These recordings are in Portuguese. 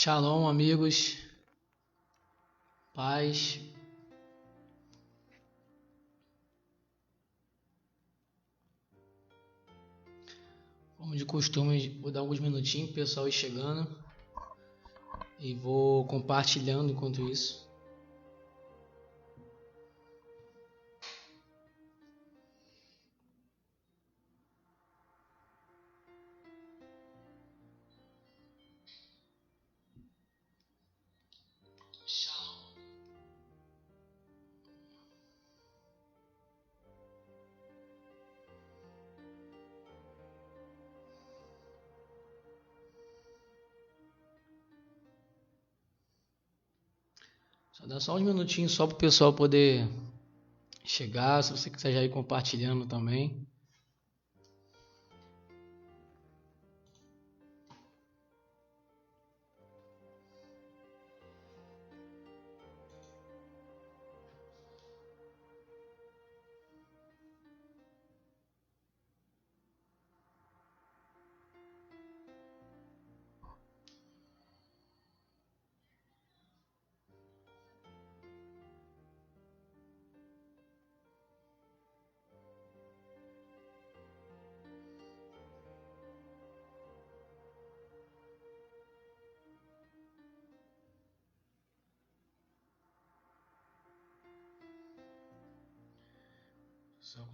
Shalom, amigos, paz. Como de costume, vou dar alguns minutinhos para o pessoal ir chegando e vou compartilhando enquanto isso. Dá só uns minutinhos só para o pessoal poder chegar, se você quiser já ir compartilhando também.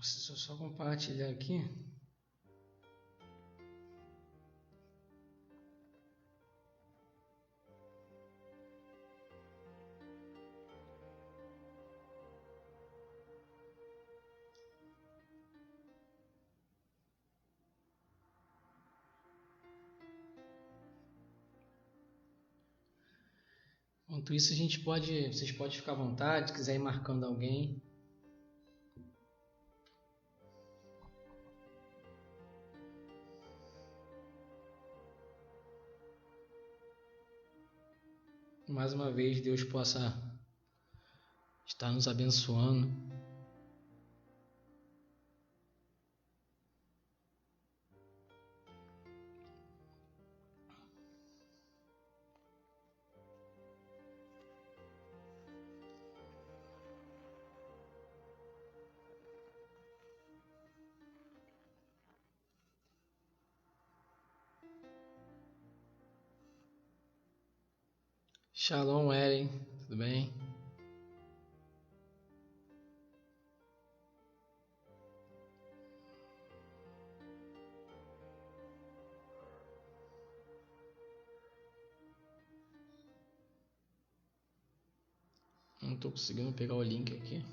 Só compartilhar aqui. Enquanto isso, vocês podem ficar à vontade, se quiser ir marcando alguém. Mais uma vez, Deus possa estar nos abençoando. Shalom, Ellen, tudo bem? Não estou conseguindo pegar o link aqui.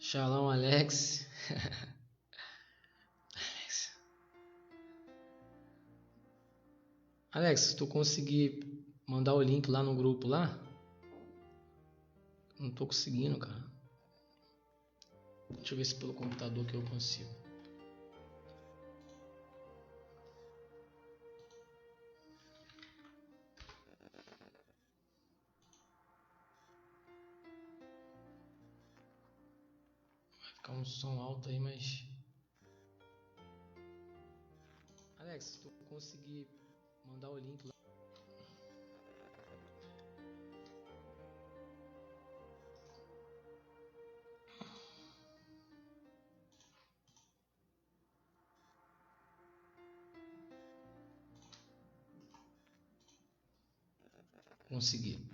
Shalom, Alex. Alex, se tu conseguir mandar o link lá no grupo lá? Não tô conseguindo, cara. Deixa eu ver se pelo computador que eu consigo. Vai ficar um som alto aí, mas... Alex, se tu conseguir mandar o link lá. Consegui.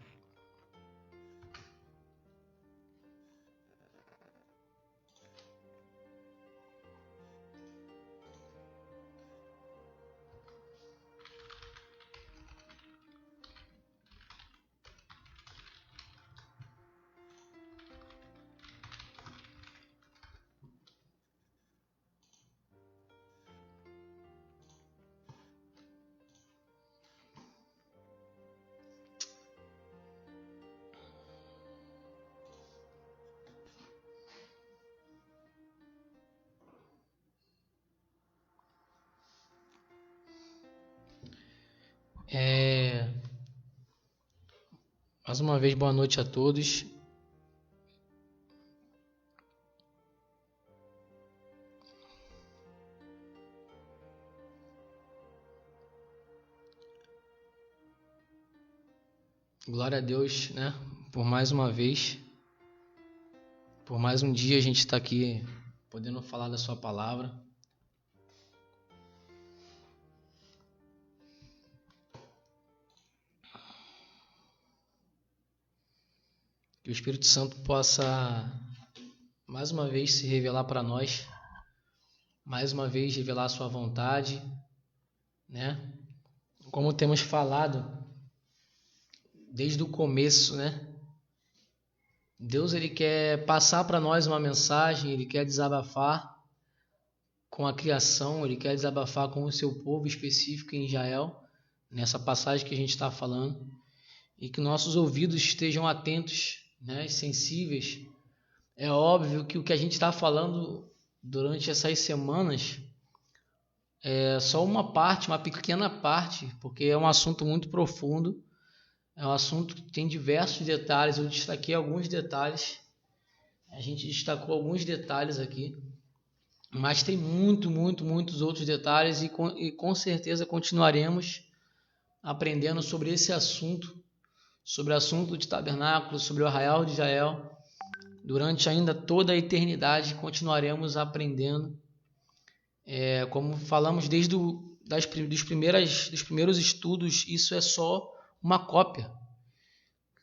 Mais uma vez, boa noite a todos. Glória a Deus, né? Por mais uma vez, por mais um dia a gente está aqui podendo falar da sua palavra. Que o Espírito Santo possa mais uma vez se revelar para nós, mais uma vez revelar a sua vontade, né? Como temos falado desde o começo, né? Deus, ele quer passar para nós uma mensagem, ele quer desabafar com a criação, ele quer desabafar com o seu povo específico em Israel, nessa passagem que a gente está falando, e que nossos ouvidos estejam atentos, né, sensíveis. É óbvio que o que a gente está falando durante essas semanas é só uma parte, uma pequena parte, porque é um assunto muito profundo. É um assunto que tem diversos detalhes. Eu destaquei alguns detalhes. A gente destacou alguns detalhes aqui. Mas tem muitos outros detalhes. E com certeza continuaremos aprendendo sobre esse assunto. Sobre o assunto de tabernáculo, sobre o arraial de Israel. Durante ainda toda a eternidade continuaremos aprendendo. Como falamos desde dos primeiros estudos, isso é só uma cópia,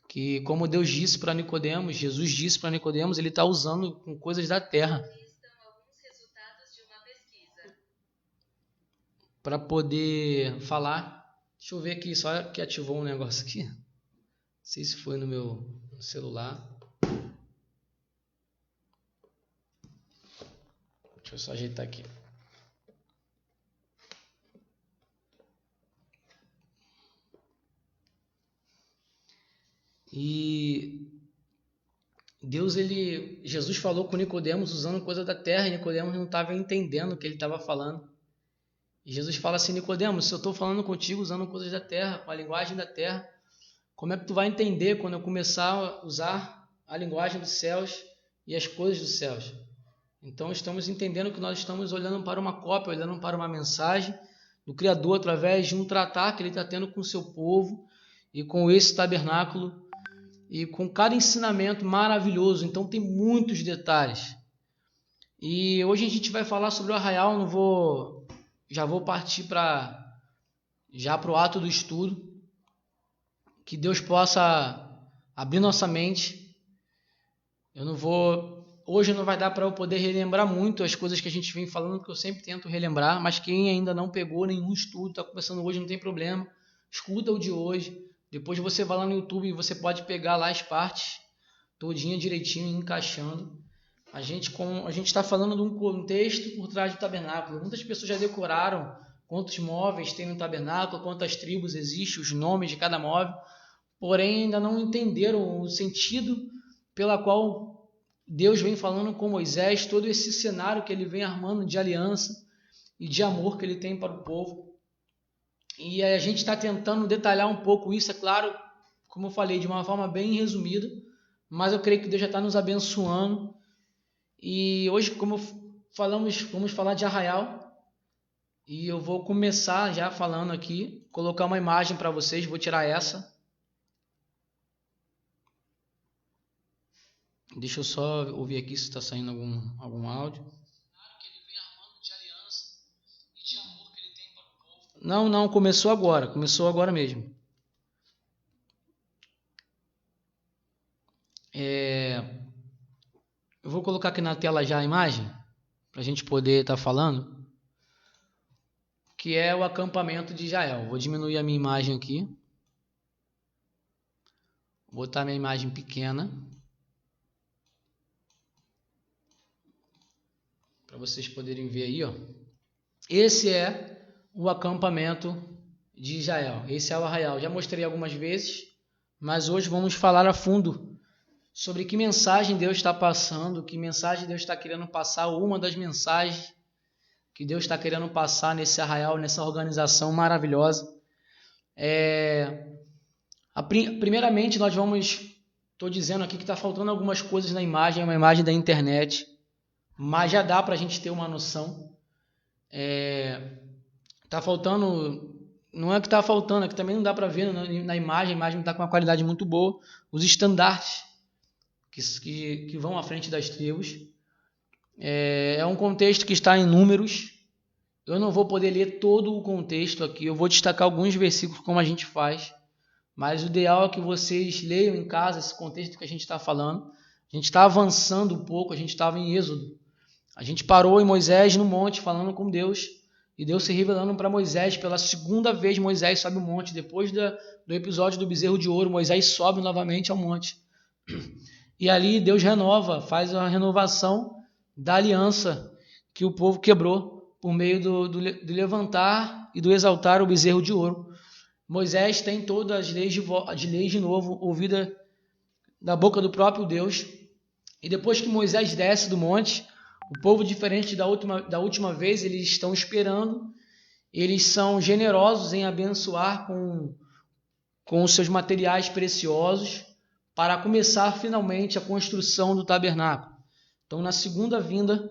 que como Deus disse para Nicodemos, Jesus disse para Nicodemos, ele está usando com coisas da terra. Aqui estão alguns resultados de uma pesquisa. Para poder falar, deixa eu ver aqui, só que ativou um negócio aqui, não sei se foi no meu celular, deixa eu só ajeitar aqui. E Jesus falou com Nicodemos usando coisa da terra, e Nicodemos não estava entendendo o que ele estava falando. E Jesus fala assim: Nicodemos, se eu estou falando contigo usando coisas da terra, com a linguagem da terra, como é que tu vai entender quando eu começar a usar a linguagem dos céus e as coisas dos céus? Então estamos entendendo que nós estamos olhando para uma cópia, olhando para uma mensagem do Criador através de um tratar que ele está tendo com o seu povo e com esse tabernáculo, e com cada ensinamento maravilhoso. Então tem muitos detalhes. E hoje a gente vai falar sobre o arraial. Já vou partir para o ato do estudo. Que Deus possa abrir nossa mente. Hoje não vai dar para eu poder relembrar muito as coisas que a gente vem falando, porque eu sempre tento relembrar, mas quem ainda não pegou nenhum estudo, está começando hoje, não tem problema. Escuta o de hoje. Depois você vai lá no YouTube e você pode pegar lá as partes todinha direitinho, encaixando. A gente está falando de um contexto por trás do tabernáculo. Muitas pessoas já decoraram quantos móveis tem no tabernáculo, quantas tribos existem, os nomes de cada móvel, porém ainda não entenderam o sentido pela qual Deus vem falando com Moisés, todo esse cenário que ele vem armando de aliança e de amor que ele tem para o povo. E a gente está tentando detalhar um pouco isso, é claro, como eu falei, de uma forma bem resumida, mas eu creio que Deus já está nos abençoando. E hoje, como falamos, vamos falar de arraial, e eu vou começar já falando aqui, colocar uma imagem para vocês, vou tirar essa. Deixa eu só ouvir aqui se está saindo algum áudio. Não, começou agora mesmo. Eu vou colocar aqui na tela já a imagem, para a gente poder estar falando, que é o acampamento de Israel. Vou diminuir a minha imagem aqui. Vou botar minha imagem pequena, para vocês poderem ver aí, ó. Esse é o acampamento de Israel. Esse é o arraial. Já mostrei algumas vezes, mas hoje vamos falar a fundo sobre que mensagem Deus está passando, que mensagem Deus está querendo passar, ou uma das mensagens que Deus está querendo passar nesse arraial, nessa organização maravilhosa. Primeiramente, estou dizendo aqui que está faltando algumas coisas na imagem, é uma imagem da internet, mas já dá para a gente ter uma noção. Tá faltando, não é que está faltando, é que também não dá para ver na imagem, a imagem está com uma qualidade muito boa, os estandartes que vão à frente das tribos. É um contexto que está em números. Eu não vou poder ler todo o contexto aqui, eu vou destacar alguns versículos como a gente faz, mas o ideal é que vocês leiam em casa esse contexto que a gente está falando. A gente está avançando um pouco, a gente estava em Êxodo. A gente parou em Moisés no monte falando com Deus, e Deus se revelando para Moisés. Pela segunda vez Moisés sobe o monte. Depois do episódio do bezerro de ouro, Moisés sobe novamente ao monte. E ali Deus faz a renovação da aliança que o povo quebrou por meio do levantar e do exaltar o bezerro de ouro. Moisés tem todas as leis de novo, ouvida da boca do próprio Deus. E depois que Moisés desce do monte, o povo, diferente da última vez, eles estão esperando, eles são generosos em abençoar com os seus materiais preciosos para começar finalmente a construção do tabernáculo. Então, na segunda vinda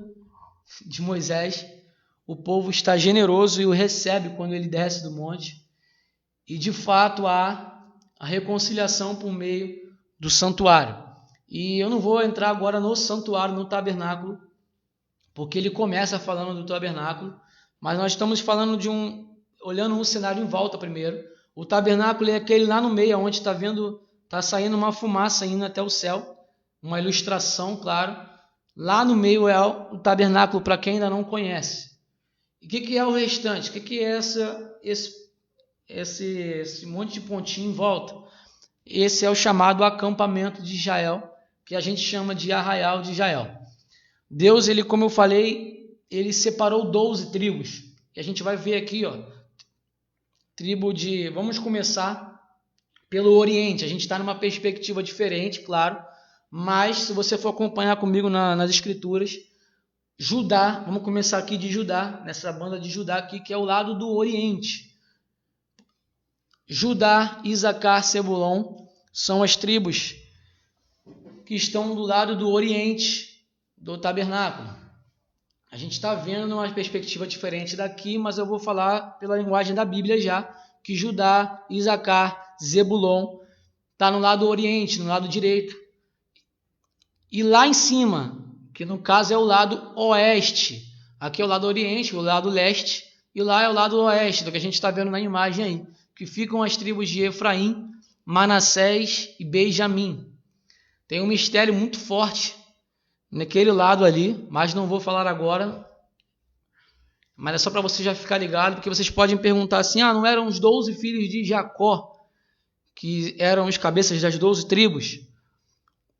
de Moisés, o povo está generoso e o recebe quando ele desce do monte. E, de fato, há a reconciliação por meio do santuário. E eu não vou entrar agora no santuário, no tabernáculo, porque ele começa falando do tabernáculo, mas nós estamos falando olhando um cenário em volta primeiro. O tabernáculo é aquele lá no meio, onde está saindo uma fumaça indo até o céu, uma ilustração, claro. Lá no meio é o tabernáculo, para quem ainda não conhece. E o que é o restante? O que é esse monte de pontinho em volta? Esse é o chamado acampamento de Israel, que a gente chama de Arraial de Israel. Deus, como eu falei, ele separou 12 tribos. E a gente vai ver aqui, vamos começar pelo Oriente. A gente está numa perspectiva diferente, claro, mas se você for acompanhar comigo nas Escrituras, Judá, vamos começar aqui de Judá, nessa banda de Judá aqui, que é o lado do Oriente. Judá, Isacar, Zebulon são as tribos que estão do lado do Oriente do tabernáculo. A gente está vendo uma perspectiva diferente daqui, mas eu vou falar pela linguagem da Bíblia já, que Judá, Isacar, Zebulon está no lado oriente, no lado direito. E lá em cima, que no caso é o lado oeste, aqui é o lado oriente, o lado leste, e lá é o lado oeste, do que a gente está vendo na imagem aí, que ficam as tribos de Efraim, Manassés e Benjamim. Tem um mistério muito forte naquele lado ali, mas não vou falar agora. Mas é só para você já ficar ligado, porque vocês podem perguntar assim, não eram os 12 filhos de Jacó, que eram os cabeças das 12 tribos?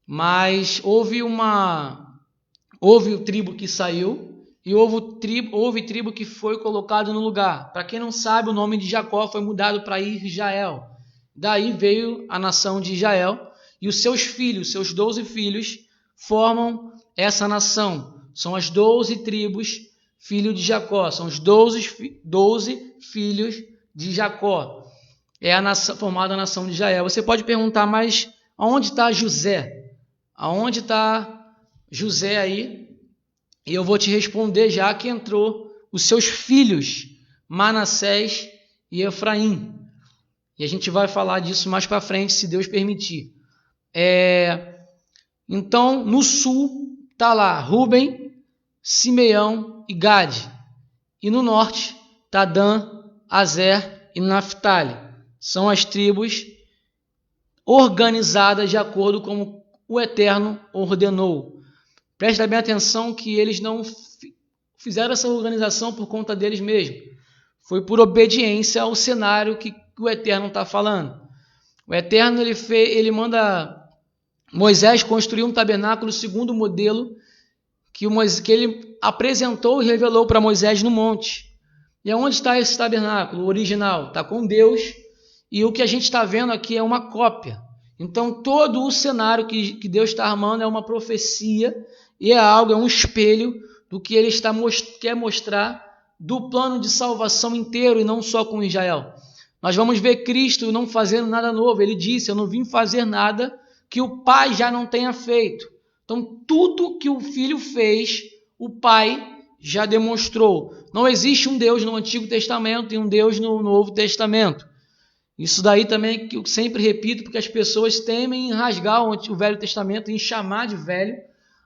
Mas houve tribo que saiu e houve tribo que foi colocado no lugar. Para quem não sabe, o nome de Jacó foi mudado para Israel. Daí veio a nação de Israel e os seus filhos, seus 12 filhos, formam essa nação. São as 12 tribos, filho de Jacó. São os 12 filhos de Jacó. É formada a nação de Israel. Você pode perguntar, mas aonde está José? Aonde está José aí? E eu vou te responder já que entrou os seus filhos, Manassés e Efraim. E a gente vai falar disso mais para frente, se Deus permitir. Então, no sul está lá Ruben, Simeão e Gade. E no norte está Dan, Azer e Naftali. São as tribos organizadas de acordo com o Eterno ordenou. Presta bem atenção que eles não fizeram essa organização por conta deles mesmos. Foi por obediência ao cenário que o Eterno está falando. O Eterno ele manda Moisés construir um tabernáculo segundo o modelo que ele apresentou e revelou para Moisés no monte. E aonde está esse tabernáculo? O original está com Deus, e o que a gente está vendo aqui é uma cópia. Então todo o cenário que Deus está armando é uma profecia e é um espelho do que ele quer mostrar do plano de salvação inteiro e não só com Israel. nós vamos ver Cristo não fazendo nada novo. Ele disse, eu não vim fazer nada que o Pai já não tenha feito. Então, tudo que o Filho fez, o Pai já demonstrou. Não existe um Deus no Antigo Testamento e um Deus no Novo Testamento. Isso daí também que eu sempre repito, porque as pessoas temem em rasgar o Velho Testamento, em chamar de velho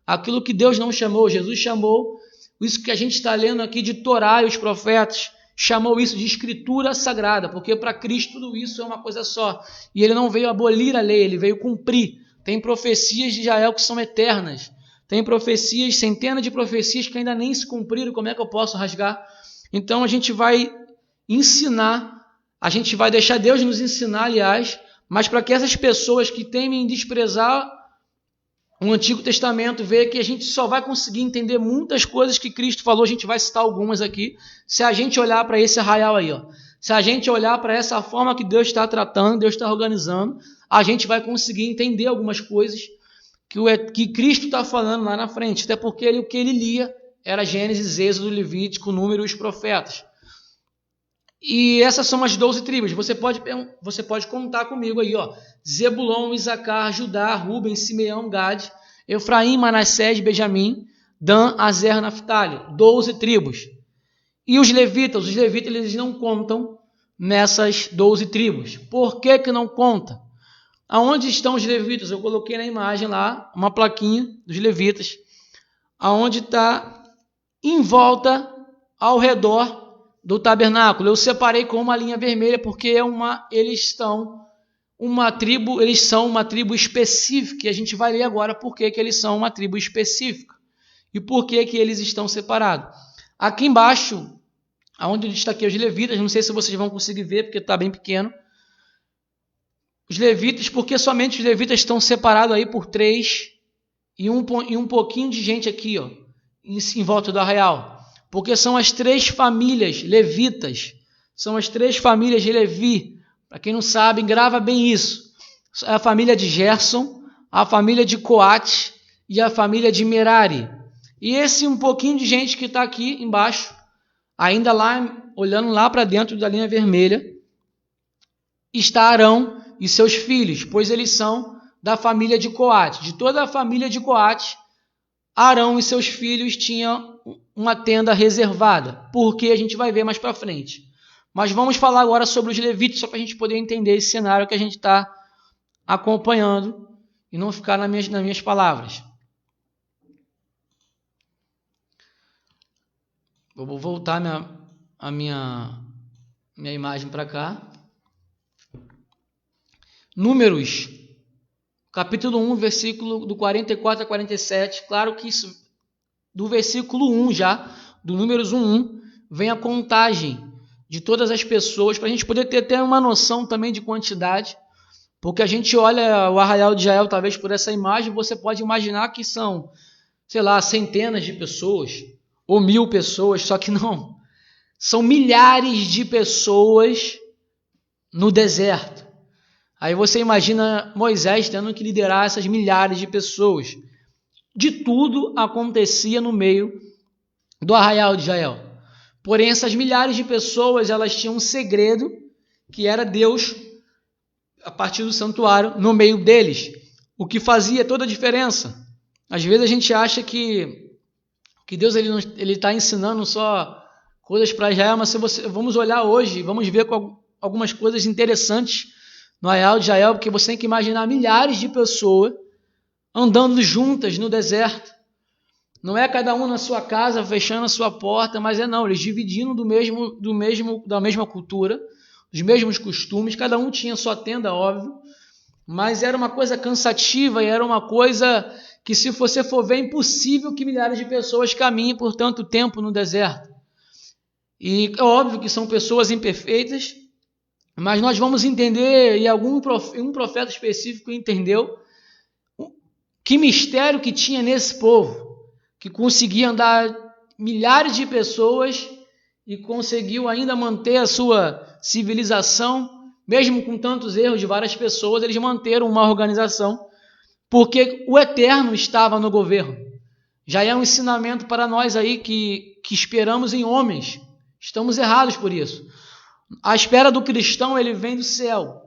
aquilo que Deus não chamou. Jesus chamou isso que a gente está lendo aqui de Torá e os profetas, chamou isso de escritura sagrada, porque para Cristo tudo isso é uma coisa só. E ele não veio abolir a lei, ele veio cumprir. Tem profecias de Israel que são eternas. Tem profecias, centenas de profecias que ainda nem se cumpriram. Como é que eu posso rasgar? Então a gente vai ensinar, a gente vai deixar Deus nos ensinar, aliás, mas para que essas pessoas que temem desprezar o Antigo Testamento vejam que a gente só vai conseguir entender muitas coisas que Cristo falou, a gente vai citar algumas aqui, se a gente olhar para esse arraial aí, ó. Se a gente olhar para essa forma que Deus está tratando, Deus está organizando, a gente vai conseguir entender algumas coisas que Cristo está falando lá na frente, até porque o que ele lia era Gênesis, Êxodo, Levítico, Número e os profetas. E essas são as 12 tribos. Você pode contar comigo aí, ó. Zebulon, Isacar, Judá, Ruben, Simeão, Gade, Efraim, Manassés, Benjamim, Dan, Azer, Naftali. 12 tribos. E os levitas eles não contam nessas 12 tribos. Por que não conta? Aonde estão os levitas? Eu coloquei na imagem lá uma plaquinha dos levitas, aonde está em volta, ao redor do tabernáculo. Eu separei com uma linha vermelha porque eles são uma tribo específica, e a gente vai ler agora por que eles são uma tribo específica e por que eles estão separados. Aqui embaixo, onde eu destaquei os levitas, não sei se vocês vão conseguir ver porque está bem pequeno, os levitas, porque somente os levitas estão separados aí por 3 e um pouquinho de gente aqui, ó, em volta do arraial. Porque são as 3 famílias levitas, são as 3 famílias de Levi. Para quem não sabe, grava bem isso. É a família de Gerson, a família de Coate e a família de Merari. E esse um pouquinho de gente que está aqui embaixo, ainda lá, olhando lá para dentro da linha vermelha, está Arão e seus filhos, pois eles são da família de Coate. De toda a família de Coate, Arão e seus filhos tinham uma tenda reservada, porque a gente vai ver mais para frente. Mas vamos falar agora sobre os levitas, só para a gente poder entender esse cenário que a gente está acompanhando e não ficar nas minhas palavras. Vou voltar a minha imagem para cá. Números, capítulo 1, versículo do 44 a 47. Claro que isso, do versículo 1 já, do Números 1, vem a contagem de todas as pessoas, para a gente poder ter até uma noção também de quantidade, porque a gente olha o arraial de Israel, talvez por essa imagem, você pode imaginar que são, sei lá, centenas de pessoas, ou 1000 pessoas, só que não. São milhares de pessoas no deserto. Aí você imagina Moisés tendo que liderar essas milhares de pessoas. De tudo acontecia no meio do arraial de Israel. Porém, essas milhares de pessoas, elas tinham um segredo, que era Deus, a partir do santuário, no meio deles, o que fazia toda a diferença. Às vezes a gente acha que Deus ele está ensinando só coisas para Israel, mas vamos olhar hoje, vamos ver algumas coisas interessantes no arraial de Israel, porque você tem que imaginar milhares de pessoas andando juntas no deserto. Não é cada um na sua casa, fechando a sua porta, mas eles dividindo da mesma cultura, dos mesmos costumes, cada um tinha sua tenda, óbvio, mas era uma coisa cansativa e era uma coisa que, se você for ver, é impossível que milhares de pessoas caminhem por tanto tempo no deserto. E é óbvio que são pessoas imperfeitas, mas nós vamos entender, e um profeta específico entendeu, que mistério que tinha nesse povo, que conseguia andar milhares de pessoas e conseguiu ainda manter a sua civilização, mesmo com tantos erros de várias pessoas, eles manteram uma organização, porque o Eterno estava no governo. Já é um ensinamento para nós aí que esperamos em homens. Estamos errados por isso. A espera do cristão, ele vem do céu.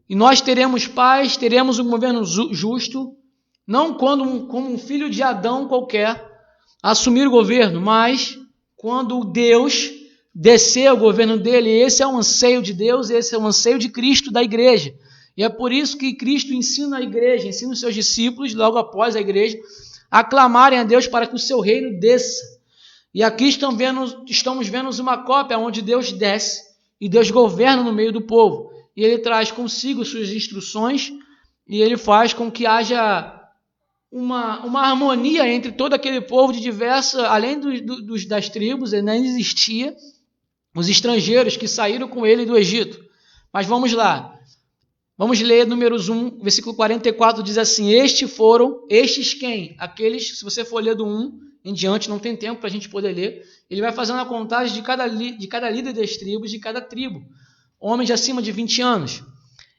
E nós teremos paz, teremos um governo justo, não como um filho de Adão qualquer assumir o governo, mas quando Deus descer o governo dele. Esse é o anseio de Deus, esse é o anseio de Cristo da igreja. E é por isso que Cristo ensina a igreja, ensina os seus discípulos, logo após a igreja, a clamarem a Deus para que o seu reino desça. E aqui estamos vendo uma cópia onde Deus desce e Deus governa no meio do povo. E ele traz consigo suas instruções e ele faz com que haja uma harmonia entre todo aquele povo de diversa, além das tribos, ainda existia os estrangeiros que saíram com ele do Egito. Mas vamos lá. Vamos ler Números 1, versículo 44, diz assim: estes quem? Aqueles, se você for ler do 1 em diante, não tem tempo para a gente poder ler, ele vai fazendo a contagem de cada líder das tribos, de cada tribo, homens de acima de 20 anos.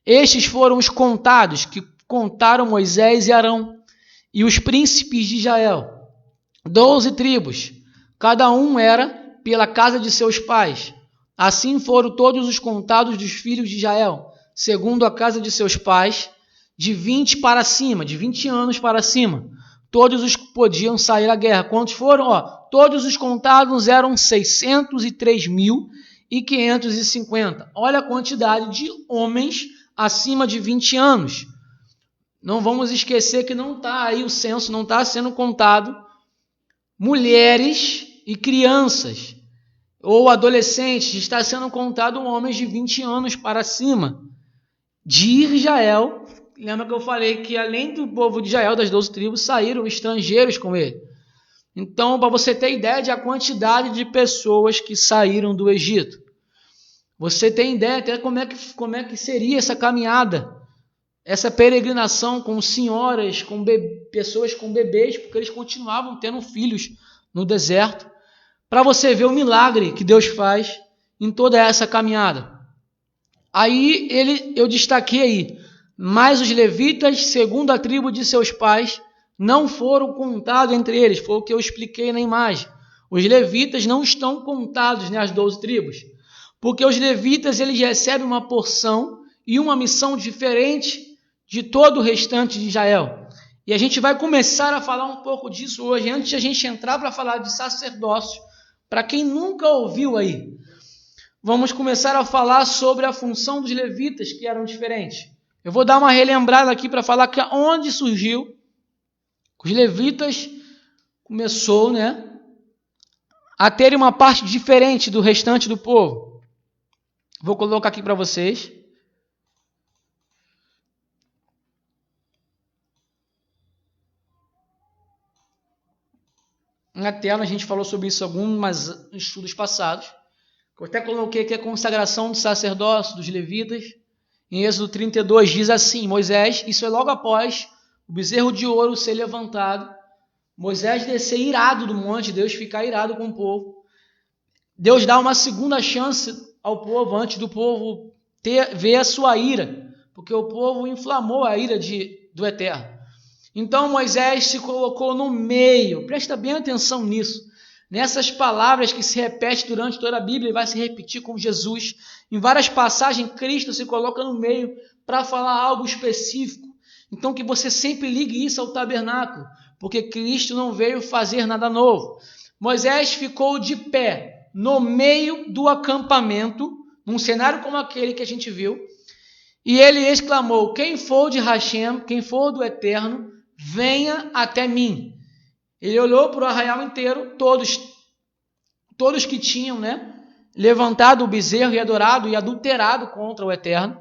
Estes foram os contados, que contaram Moisés e Arão, e os príncipes de Israel, 12 tribos, cada um era pela casa de seus pais. Assim foram todos os contados dos filhos de Israel, segundo a casa de seus pais, de 20 para cima, de 20 anos para cima. Todos os que podiam sair à guerra. Quantos foram? Todos os contados eram 603.550. Olha a quantidade de homens acima de 20 anos. Não vamos esquecer que não está aí o censo, não está sendo contado mulheres e crianças ou adolescentes, está sendo contado homens de 20 anos para cima. De Israel, lembra que eu falei que além do povo de Israel, das 12 tribos, saíram estrangeiros com ele. Então, para você ter ideia da quantidade de pessoas que saíram do Egito. Você tem ideia até como é que seria essa caminhada, essa peregrinação com senhoras, com pessoas com bebês, porque eles continuavam tendo filhos no deserto, para você ver o milagre que Deus faz em toda essa caminhada. Aí eu destaquei aí, mas os levitas, segundo a tribo de seus pais, não foram contados entre eles, foi o que eu expliquei na imagem. Os levitas não estão contados, as 12 tribos, porque os levitas eles recebem uma porção e uma missão diferente de todo o restante de Israel. E a gente vai começar a falar um pouco disso hoje, antes de a gente entrar para falar de sacerdócio. Para quem nunca ouviu aí, vamos começar a falar sobre a função dos levitas, que eram diferentes. Eu vou dar uma relembrada aqui para falar que onde surgiu, os levitas começou, a terem uma parte diferente do restante do povo. Vou colocar aqui para vocês. Na tela a gente falou sobre isso em alguns estudos passados. Eu até coloquei aqui a consagração do sacerdócio dos levitas. Em Êxodo 32 diz assim: Moisés, isso é logo após o bezerro de ouro ser levantado, Moisés descer irado do monte, Deus ficar irado com o povo. Deus dá uma segunda chance ao povo antes do povo ver a sua ira, porque o povo inflamou a ira do Eterno. Então Moisés se colocou no meio, presta bem atenção nisso, nessas palavras que se repetem durante toda a Bíblia e vai se repetir com Jesus. Em várias passagens, Cristo se coloca no meio para falar algo específico. Então que você sempre ligue isso ao tabernáculo, porque Cristo não veio fazer nada novo. Moisés ficou de pé no meio do acampamento, num cenário como aquele que a gente viu, e ele exclamou: quem for de Hashem, quem for do Eterno, venha até mim. Ele olhou para o arraial inteiro, todos que tinham levantado o bezerro e adorado e adulterado contra o Eterno.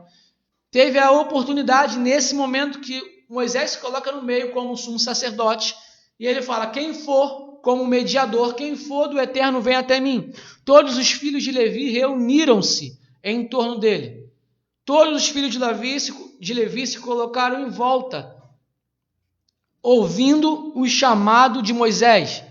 Teve a oportunidade nesse momento que Moisés se coloca no meio como sumo sacerdote e ele fala: quem for como mediador, quem for do Eterno, vem até mim. Todos os filhos de Levi reuniram-se em torno dele. Todos os filhos de Levi se colocaram em volta, ouvindo o chamado de Moisés.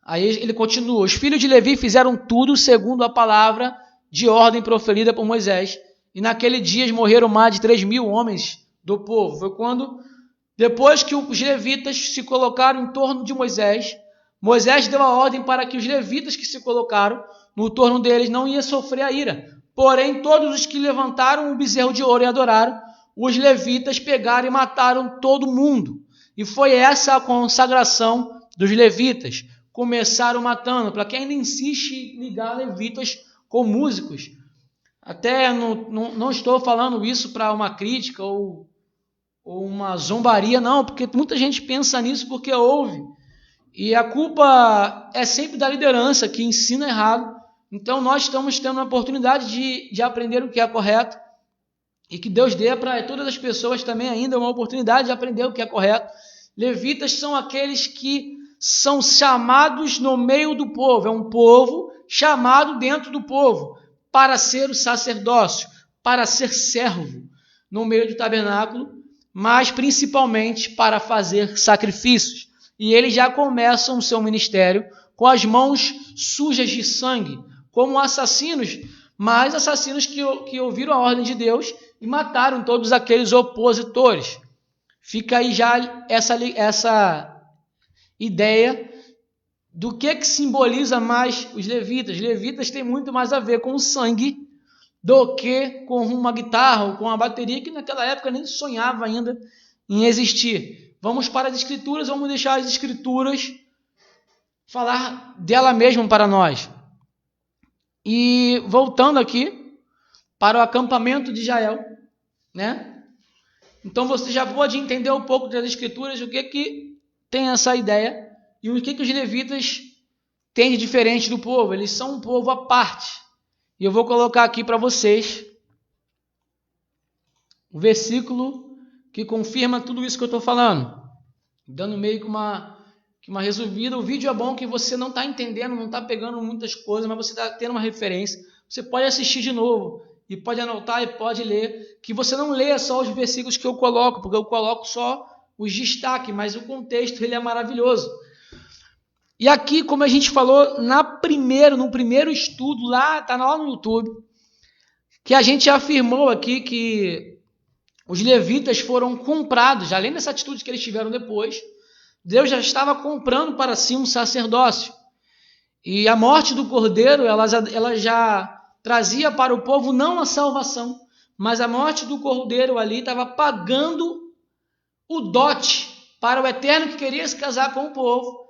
Aí ele continua: os filhos de Levi fizeram tudo segundo a palavra de ordem proferida por Moisés, e naquele dia morreram mais de 3.000 homens do povo. Foi quando, depois que os levitas se colocaram em torno de Moisés, Moisés deu a ordem para que os levitas que se colocaram no torno deles não iam sofrer a ira, Porém, todos os que levantaram o bezerro de ouro e adoraram, os levitas pegaram e mataram todo mundo. E foi essa a consagração dos levitas. Começaram matando. Para quem ainda insiste em ligar levitas com músicos, até não estou falando isso para uma crítica ou uma zombaria, não, porque muita gente pensa nisso porque ouve. E a culpa é sempre da liderança, que ensina errado. Então, nós estamos tendo a oportunidade de aprender o que é correto e que Deus dê para todas as pessoas também ainda uma oportunidade de aprender o que é correto. Levitas são aqueles que são chamados no meio do povo. É um povo chamado dentro do povo para ser o sacerdócio, para ser servo no meio do tabernáculo, mas principalmente para fazer sacrifícios. E eles já começam o seu ministério com as mãos sujas de sangue, como assassinos, mas assassinos que ouviram a ordem de Deus e mataram todos aqueles opositores. Fica aí já essa ideia do que simboliza mais os levitas. Levitas tem muito mais a ver com o sangue do que com uma guitarra ou com uma bateria, que naquela época nem sonhava ainda em existir. Vamos para as Escrituras, vamos deixar as Escrituras falar dela mesma para nós. E voltando aqui para o acampamento de Israel, né? Então você já pode entender um pouco das Escrituras, o que tem essa ideia e o que os levitas têm de diferente do povo. Eles são um povo à parte. E eu vou colocar aqui para vocês o versículo que confirma tudo isso que eu estou falando, dando meio que uma resumida. O vídeo é bom que você não está entendendo, não está pegando muitas coisas, mas você está tendo uma referência. Você pode assistir de novo e pode anotar e pode ler, que você não leia só os versículos que eu coloco, porque eu coloco só os destaques, mas o contexto ele é maravilhoso. E aqui, como a gente falou no primeiro estudo, está lá no YouTube, que a gente afirmou aqui que os levitas foram comprados, além dessa atitude que eles tiveram depois, Deus já estava comprando para si um sacerdócio. E a morte do cordeiro, ela já trazia para o povo não a salvação, mas a morte do cordeiro ali estava pagando o dote para o Eterno que queria se casar com o povo,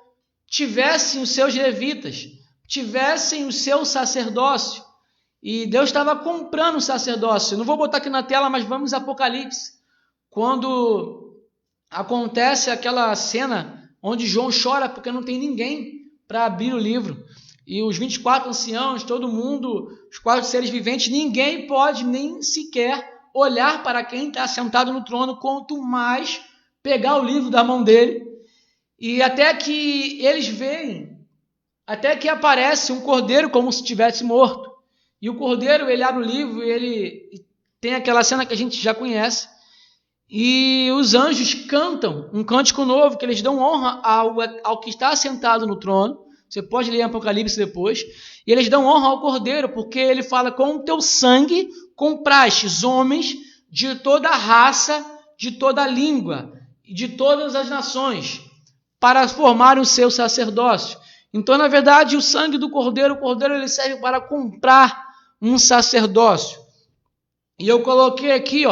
tivessem os seus levitas, tivessem o seu sacerdócio. E Deus estava comprando o sacerdócio. Eu não vou botar aqui na tela, mas vamos a Apocalipse. Quando acontece aquela cena onde João chora porque não tem ninguém para abrir o livro. E os 24 anciãos, todo mundo, os 4 seres viventes, ninguém pode nem sequer olhar para quem está sentado no trono, quanto mais pegar o livro da mão dele. E até que eles veem, até que aparece um cordeiro como se tivesse morto. E o cordeiro, ele abre o livro e ele tem aquela cena que a gente já conhece. E os anjos cantam um cântico novo, que eles dão honra ao que está sentado no trono. Você pode ler Apocalipse depois. E eles dão honra ao cordeiro, porque ele fala: com o teu sangue comprastes homens de toda raça, de toda língua e de todas as nações, para formar o seu sacerdócio. Então, na verdade, o sangue do cordeiro, o cordeiro ele serve para comprar um sacerdócio. E eu coloquei aqui,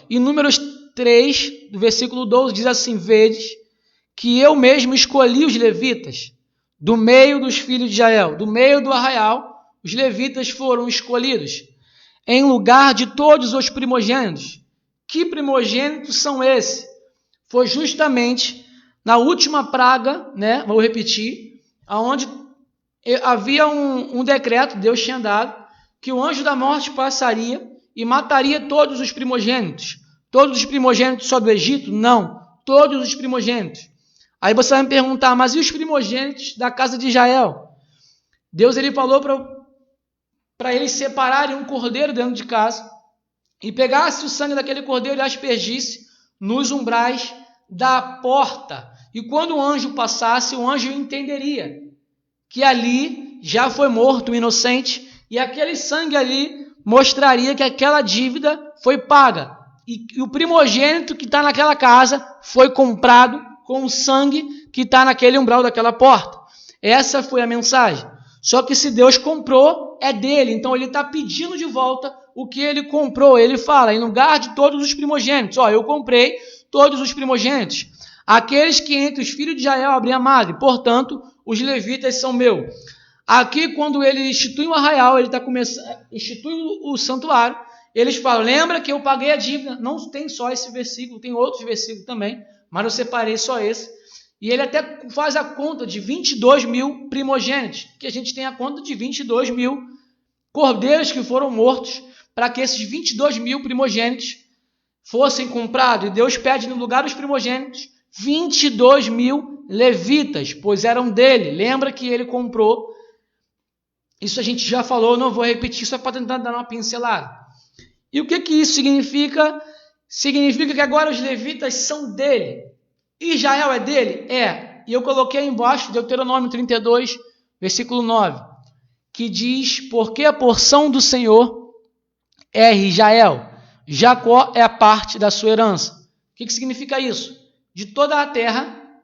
em Números 3, do versículo 12, diz assim: vedes que eu mesmo escolhi os levitas do meio dos filhos de Israel, do meio do arraial, os levitas foram escolhidos em lugar de todos os primogênitos. Que primogênitos são esses? Foi justamente na última praga, né? Vou repetir, aonde havia um decreto, Deus tinha dado, que o anjo da morte passaria e mataria todos os primogênitos. Todos os primogênitos só do Egito? Não, todos os primogênitos. Aí você vai me perguntar: mas e os primogênitos da casa de Israel? Deus ele falou para eles separarem um cordeiro dentro de casa e pegasse o sangue daquele cordeiro e aspergisse nos umbrais da porta. E quando o anjo passasse, o anjo entenderia que ali já foi morto o inocente, e aquele sangue ali mostraria que aquela dívida foi paga. E o primogênito que está naquela casa foi comprado com o sangue que está naquele umbral daquela porta. Essa foi a mensagem. Só que se Deus comprou, é dele. Então ele está pedindo de volta o que ele comprou. Ele fala, em lugar de todos os primogênitos. Eu comprei todos os primogênitos. Aqueles que entre os filhos de Israel abrem a madre. Portanto, os levitas são meus. Aqui, quando ele institui o arraial, ele está começando, institui o santuário, eles falam, lembra que eu paguei a dívida. Não tem só esse versículo, tem outros versículos também, mas eu separei só esse. E ele até faz a conta de 22 mil primogênitos, que a gente tem a conta de 22 mil cordeiros que foram mortos, para que esses 22 mil primogênitos fossem comprados. E Deus pede no lugar dos primogênitos 22 mil levitas, pois eram dele. Lembra que ele comprou. Isso a gente já falou, não vou repetir, só para tentar dar uma pincelada. E o que isso significa? Significa que agora os levitas são dele. Israel é dele? É. E eu coloquei aí embaixo, Deuteronômio 32, versículo 9, que diz, porque a porção do Senhor é Israel. Jacó é a parte da sua herança. O que significa isso? De toda a terra,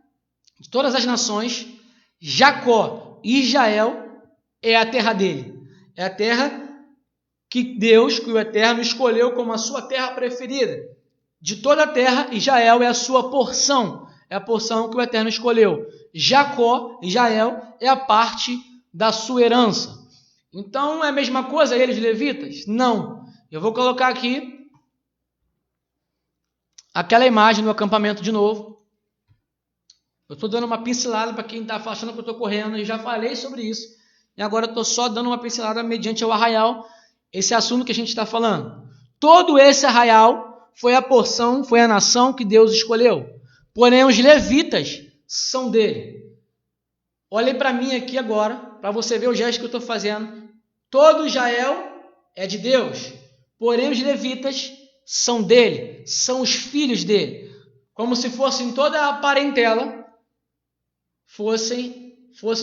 de todas as nações, Jacó, Israel, é a terra dele. É a terra que Deus, que o Eterno, escolheu como a sua terra preferida. De toda a terra, Israel é a sua porção. É a porção que o Eterno escolheu. Jacó, Israel, é a parte da sua herança. Então, é a mesma coisa eles, levitas? Não. Eu vou colocar aqui aquela imagem do acampamento de novo. Eu estou dando uma pincelada para quem está achando que eu estou correndo. Eu já falei sobre isso. E agora eu estou só dando uma pincelada mediante o arraial, esse assunto que a gente está falando. Todo esse arraial foi a porção, foi a nação que Deus escolheu. Porém, os levitas são dele. Olhem para mim aqui agora, para você ver o gesto que eu estou fazendo. Todo Israel é de Deus. Porém, os levitas são dele, são os filhos dele. Como se fossem toda a parentela fosse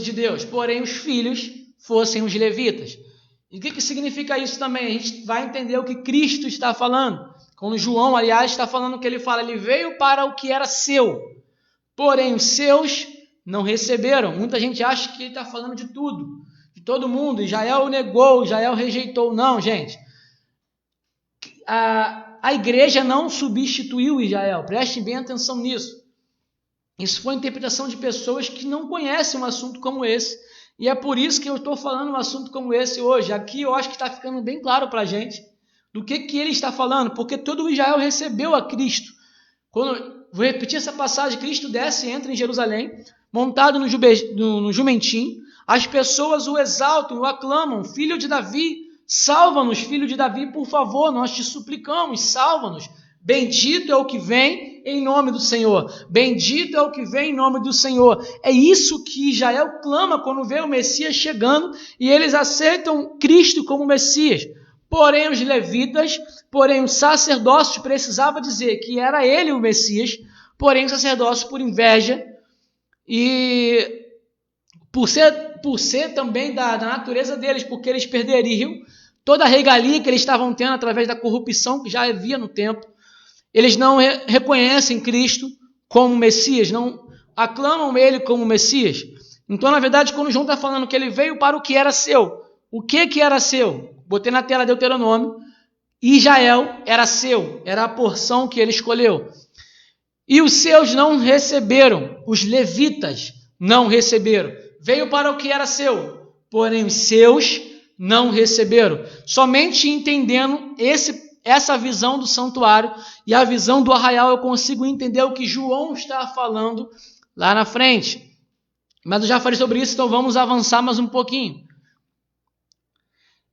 de Deus. Porém, os filhos fossem os levitas. E o que significa isso também? A gente vai entender o que Cristo está falando. Quando João, aliás, está falando que ele fala, ele veio para o que era seu, porém os seus não receberam. Muita gente acha que ele está falando de tudo, de todo mundo. Israel negou, Israel rejeitou. Não, gente. A igreja não substituiu Israel. Prestem bem atenção nisso. Isso foi a interpretação de pessoas que não conhecem um assunto como esse. E é por isso que eu estou falando um assunto como esse hoje. Aqui eu acho que está ficando bem claro para a gente do que ele está falando, porque todo Israel recebeu a Cristo. Vou repetir essa passagem, Cristo desce e entra em Jerusalém, montado no jumentinho, as pessoas o exaltam, o aclamam, filho de Davi, salva-nos, filho de Davi, por favor, nós te suplicamos, salva-nos. Bendito é o que vem em nome do Senhor. Bendito é o que vem em nome do Senhor. É isso que Israel clama quando vê o Messias chegando e eles aceitam Cristo como Messias. Porém, os levitas, porém o sacerdócio precisava dizer que era ele o Messias, porém o sacerdócio por inveja e por ser também da natureza deles, porque eles perderiam toda a regalia que eles estavam tendo através da corrupção que já havia no templo. Eles não reconhecem Cristo como Messias, não aclamam ele como Messias. Então, na verdade, quando João está falando que ele veio para o que era seu, o que era seu? Botei na tela Deuteronômio. Israel era seu, era a porção que ele escolheu. E os seus não receberam, os levitas não receberam. Veio para o que era seu, porém os seus não receberam. Somente entendendo essa visão do santuário e a visão do arraial eu consigo entender o que João está falando lá na frente. Mas eu já falei sobre isso, então vamos avançar mais um pouquinho.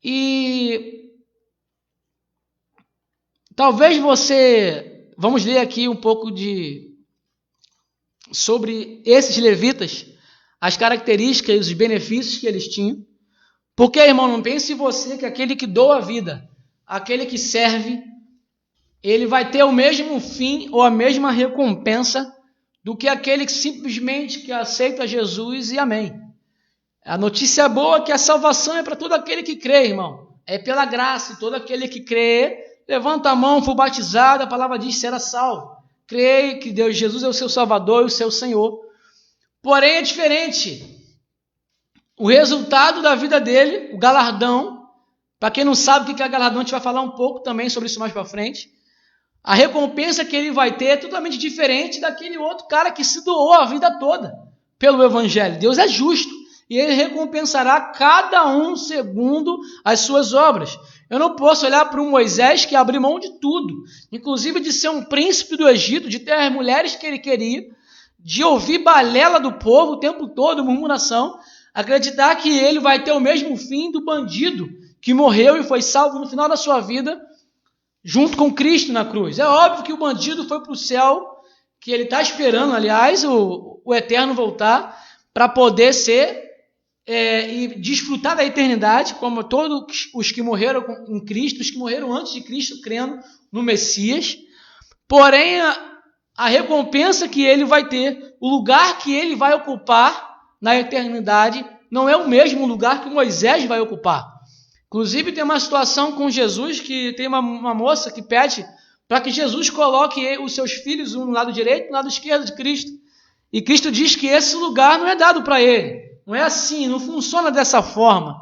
E talvez vamos ler aqui um pouco sobre esses levitas, as características e os benefícios que eles tinham. Porque, irmão, não pense você que aquele que doa a vida, aquele que serve, ele vai ter o mesmo fim ou a mesma recompensa do que aquele que simplesmente aceita Jesus e amém. A notícia boa é que a salvação é para todo aquele que crê, irmão. É pela graça, e todo aquele que crê, levanta a mão, for batizado, a palavra diz, será salvo. Creia que Jesus é o seu Salvador e o seu Senhor. Porém, é diferente. o resultado da vida dele, o galardão. Para quem não sabe o que é galardão, a gente vai falar um pouco também sobre isso mais para frente. A recompensa que ele vai ter é totalmente diferente daquele outro cara que se doou a vida toda pelo Evangelho. Deus é justo e ele recompensará cada um segundo as suas obras. Eu não posso olhar para um Moisés que abriu mão de tudo, inclusive de ser um príncipe do Egito, de ter as mulheres que ele queria, de ouvir balela do povo o tempo todo, murmuração, acreditar que ele vai ter o mesmo fim do bandido que morreu e foi salvo no final da sua vida, junto com Cristo na cruz. É óbvio que o bandido foi para o céu, que ele está esperando, aliás, o eterno voltar, para poder ser e desfrutar da eternidade, como todos os que morreram em Cristo, os que morreram antes de Cristo, crendo no Messias. Porém, a recompensa que ele vai ter, o lugar que ele vai ocupar na eternidade, não é o mesmo lugar que Moisés vai ocupar. Inclusive, tem uma situação com Jesus que tem uma moça que pede para que Jesus coloque os seus filhos, um no lado direito e um no lado esquerdo de Cristo. E Cristo diz que esse lugar não é dado para ele. Não é assim, não funciona dessa forma.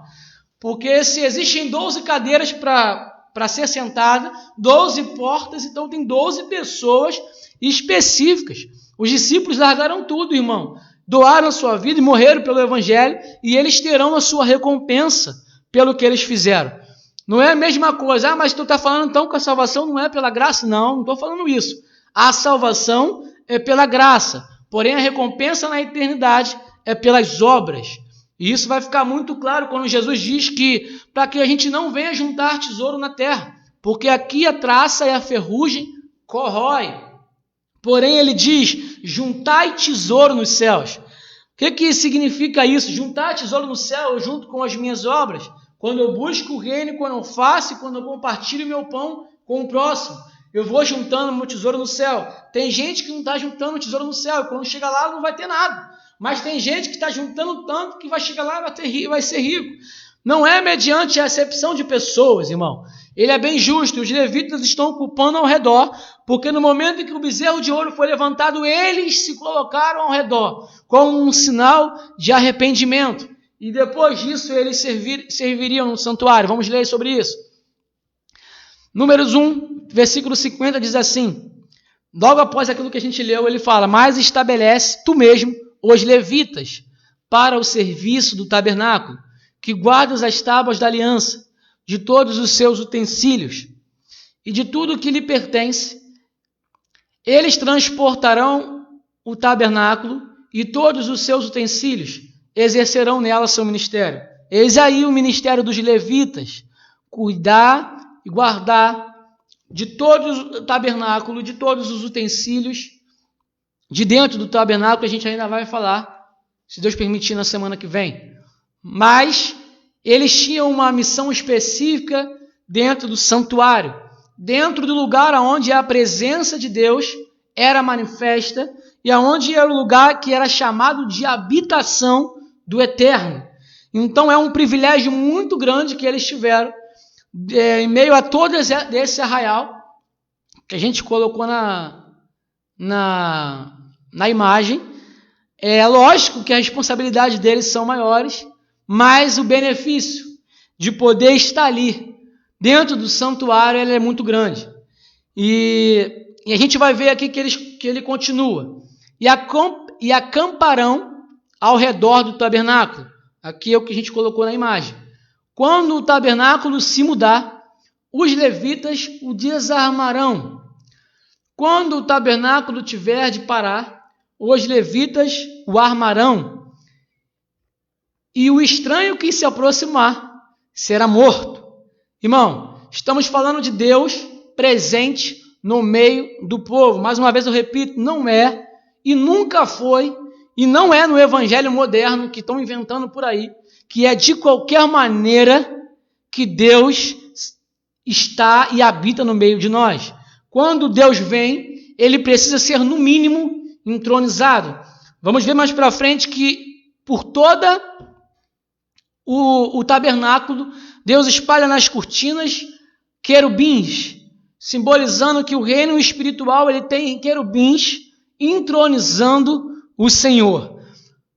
Porque se existem 12 cadeiras para ser sentada, 12 portas, então tem 12 pessoas específicas. Os discípulos largaram tudo, irmão. Doaram a sua vida e morreram pelo Evangelho, e eles terão a sua recompensa pelo que eles fizeram. Não é a mesma coisa. Mas tu está falando então que a salvação não é pela graça? Não estou falando isso. A salvação é pela graça, porém a recompensa na eternidade é pelas obras. E isso vai ficar muito claro quando Jesus diz que para que a gente não venha juntar tesouro na terra, porque aqui a traça e a ferrugem corrói. Porém ele diz, juntai tesouro nos céus. O que significa isso? Juntar tesouro no céu junto com as minhas obras. Quando eu busco o reino, quando eu faço, quando eu compartilho meu pão com o próximo, eu vou juntando meu tesouro no céu. Tem gente que não está juntando tesouro no céu, e quando chega lá não vai ter nada. Mas tem gente que está juntando tanto que vai chegar lá e vai ser rico. Não é mediante a acepção de pessoas, irmão. Ele é bem justo. Os levitas estão ocupando ao redor, porque no momento em que o bezerro de ouro foi levantado, eles se colocaram ao redor, como um sinal de arrependimento. E depois disso, eles serviriam no santuário. Vamos ler sobre isso. Números 1, versículo 50, diz assim. Logo após aquilo que a gente leu, ele fala, mas estabelece tu mesmo os levitas para o serviço do tabernáculo, que guardas as tábuas da aliança, de todos os seus utensílios e de tudo que lhe pertence. Eles transportarão o tabernáculo e todos os seus utensílios, exercerão nela seu ministério. Eis aí o ministério dos levitas, cuidar e guardar de todo o tabernáculo, de todos os utensílios, de dentro do tabernáculo, a gente ainda vai falar, se Deus permitir, na semana que vem. Mas eles tinham uma missão específica dentro do santuário, dentro do lugar onde a presença de Deus era manifesta e aonde era o lugar que era chamado de habitação do Eterno. Então é um privilégio muito grande que eles tiveram em meio a todo esse arraial que a gente colocou na imagem. É lógico que a responsabilidade deles são maiores, mas o benefício de poder estar ali dentro do santuário ele é muito grande. E a gente vai ver aqui que ele continua. E acamparão ao redor do tabernáculo. Aqui é o que a gente colocou na imagem. Quando o tabernáculo se mudar, os levitas o desarmarão. Quando o tabernáculo tiver de parar, os levitas o armarão. E o estranho que se aproximar será morto. Irmão, estamos falando de Deus presente no meio do povo. Mais uma vez eu repito, não é e nunca foi e não é no evangelho moderno que estão inventando por aí, que é de qualquer maneira que Deus está e habita no meio de nós. Quando Deus vem, ele precisa ser no mínimo entronizado. Vamos ver mais para frente que por toda o tabernáculo, Deus espalha nas cortinas querubins, simbolizando que o reino espiritual ele tem querubins entronizando o Senhor.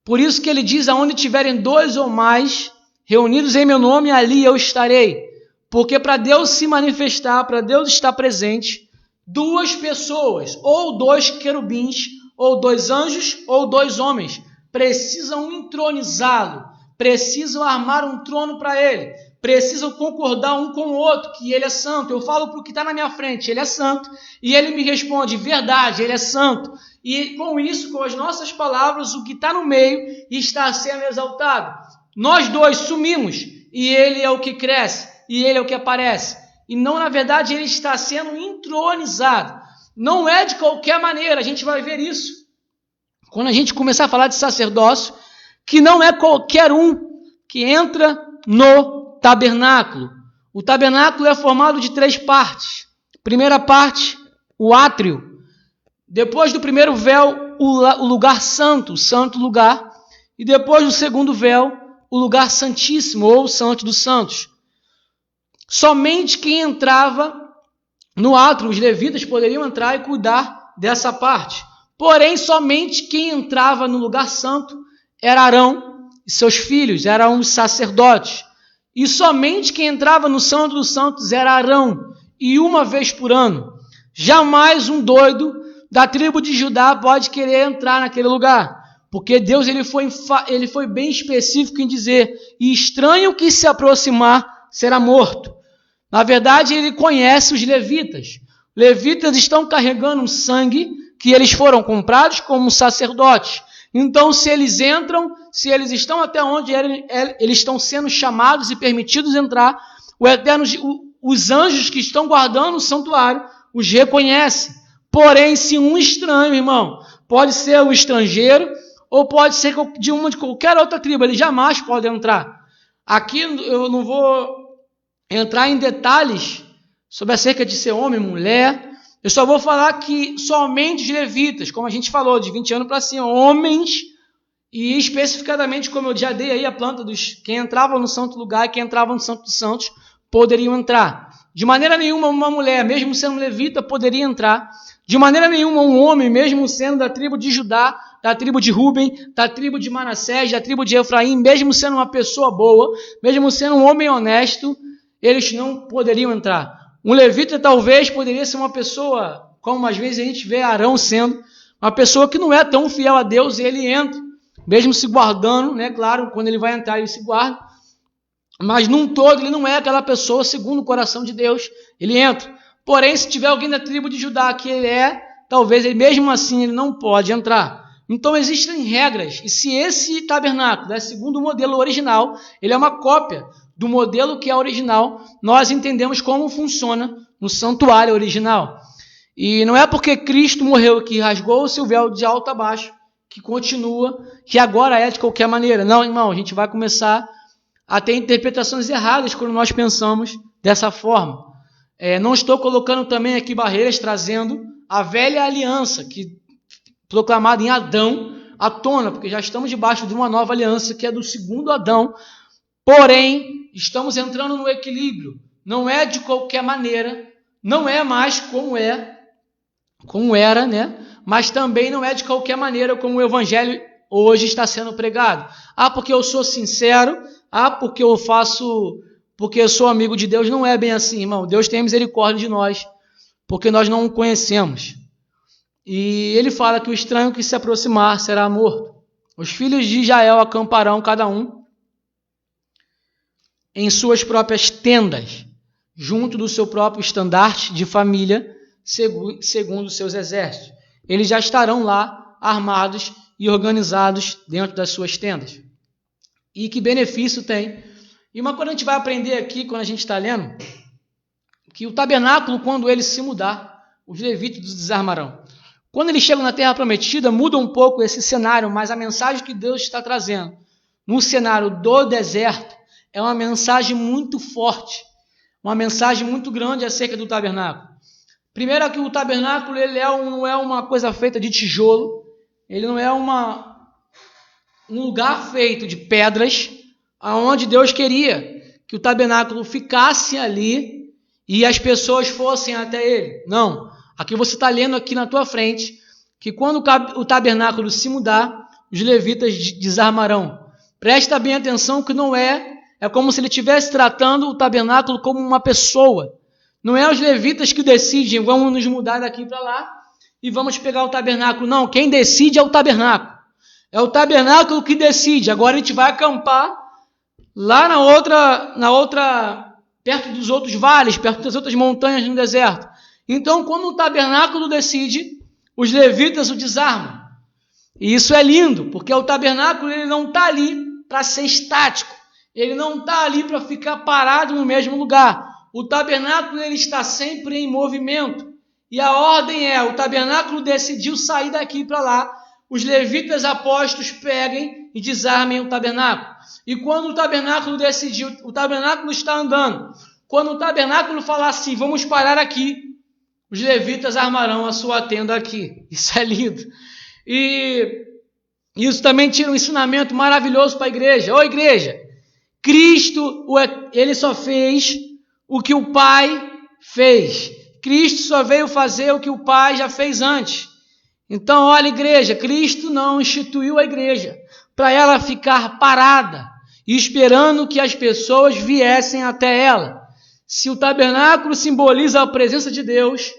Por isso que ele diz, aonde tiverem 2 ou mais reunidos em meu nome, ali eu estarei. Porque para Deus se manifestar, para Deus estar presente, 2 pessoas, ou 2 querubins, ou 2 anjos, ou 2 homens, precisam entronizá-lo, precisam armar um trono para ele, precisam concordar um com o outro, que ele é santo. Eu falo para o que está na minha frente, ele é santo, e ele me responde, verdade, ele é santo. E com isso, com as nossas palavras, o que está no meio está sendo exaltado. Nós 2 sumimos, e ele é o que cresce, e ele é o que aparece. E não, na verdade, ele está sendo entronizado. Não é de qualquer maneira, a gente vai ver isso quando a gente começar a falar de sacerdócio, que não é qualquer um que entra no tabernáculo. O tabernáculo é formado de 3 partes. Primeira parte, o átrio. Depois do primeiro véu, o lugar santo, o santo lugar. E depois do segundo véu, o lugar santíssimo, ou o santo dos santos. Somente quem entrava no átrio, os levitas poderiam entrar e cuidar dessa parte. Porém, somente quem entrava no lugar santo era Arão e seus filhos, eram os sacerdotes. E somente quem entrava no Santo dos Santos era Arão, e uma vez por ano. Jamais um doido da tribo de Judá pode querer entrar naquele lugar, porque Deus ele foi bem específico em dizer, e estranho que se aproximar será morto. Na verdade, ele conhece os levitas. Levitas estão carregando um sangue que eles foram comprados como sacerdotes. Então, se eles entram, se eles estão até onde eles estão sendo chamados e permitidos entrar, os anjos que estão guardando o santuário os reconhecem. Porém, se um estranho, irmão, pode ser o estrangeiro ou pode ser de qualquer outra tribo, ele jamais pode entrar. Aqui eu não vou entrar em detalhes sobre acerca de ser homem, mulher. Eu só vou falar que somente os levitas, como a gente falou, de 20 anos para cima, homens, e especificadamente, como eu já dei aí a planta dos quem entrava no santo lugar e quem entrava no santo dos santos, poderiam entrar. De maneira nenhuma, uma mulher, mesmo sendo levita, poderia entrar. De maneira nenhuma, um homem, mesmo sendo da tribo de Judá, da tribo de Ruben, da tribo de Manassés, da tribo de Efraim, mesmo sendo uma pessoa boa, mesmo sendo um homem honesto, eles não poderiam entrar. Um levita talvez poderia ser uma pessoa, como às vezes a gente vê Arão sendo, uma pessoa que não é tão fiel a Deus, e ele entra, mesmo se guardando, né? Claro, quando ele vai entrar ele se guarda, mas num todo ele não é aquela pessoa segundo o coração de Deus, ele entra. Porém, se tiver alguém da tribo de Judá que ele é, talvez ele mesmo assim ele não pode entrar. Então existem regras, e se esse tabernáculo é segundo o modelo original, ele é uma cópia do modelo que é original, nós entendemos como funciona no santuário original. E não é porque Cristo morreu que rasgou o seu véu de alto a baixo, que continua, que agora é de qualquer maneira. Não, irmão, a gente vai começar a ter interpretações erradas quando nós pensamos dessa forma. Não estou colocando também aqui barreiras, trazendo a velha aliança, que proclamada em Adão, à tona, porque já estamos debaixo de uma nova aliança, que é do segundo Adão. Porém, estamos entrando no equilíbrio. Não é de qualquer maneira, não é mais como era, né? Mas também não é de qualquer maneira como o evangelho hoje está sendo pregado. Porque eu sou sincero, porque eu sou amigo de Deus. Não é bem assim, irmão. Deus tem misericórdia de nós, porque nós não o conhecemos. E ele fala que o estranho que se aproximar será morto. Os filhos de Israel acamparão cada um em suas próprias tendas, junto do seu próprio estandarte de família, segundo os seus exércitos. Eles já estarão lá, armados e organizados dentro das suas tendas. E que benefício tem? E uma coisa a gente vai aprender aqui, quando a gente está lendo, que o tabernáculo, quando ele se mudar, os levitas desarmarão. Quando eles chegam na terra prometida, muda um pouco esse cenário, mas a mensagem que Deus está trazendo no cenário do deserto é uma mensagem muito forte, uma mensagem muito grande acerca do tabernáculo. Primeiro, que o tabernáculo não é uma coisa feita de tijolo, ele não é um lugar feito de pedras, aonde Deus queria que o tabernáculo ficasse ali e as pessoas fossem até ele. Não, aqui você está lendo aqui na tua frente que quando o tabernáculo se mudar, os levitas desarmarão. Presta bem atenção que não é como se ele estivesse tratando o tabernáculo como uma pessoa. Não é os levitas que decidem, vamos nos mudar daqui para lá e vamos pegar o tabernáculo. Não, quem decide é o tabernáculo. É o tabernáculo que decide. Agora a gente vai acampar lá na outra, perto dos outros vales, perto das outras montanhas no deserto. Então, quando o tabernáculo decide, os levitas o desarmam. E isso é lindo, porque o tabernáculo ele não está ali para ser estático. Ele não está ali para ficar parado no mesmo lugar. O tabernáculo ele está sempre em movimento. E a ordem é, o tabernáculo decidiu sair daqui para lá, os levitas apóstolos peguem e desarmem o tabernáculo. E quando o tabernáculo decidiu, o tabernáculo está andando. Quando o tabernáculo falar assim, vamos parar aqui, os levitas armarão a sua tenda aqui. Isso é lindo. E isso também tira um ensinamento maravilhoso para a igreja. Ô igreja, Cristo, ele só fez o que o Pai fez. Cristo só veio fazer o que o Pai já fez antes. Então, olha, igreja, Cristo não instituiu a igreja para ela ficar parada e esperando que as pessoas viessem até ela. Se o tabernáculo simboliza a presença de Deus,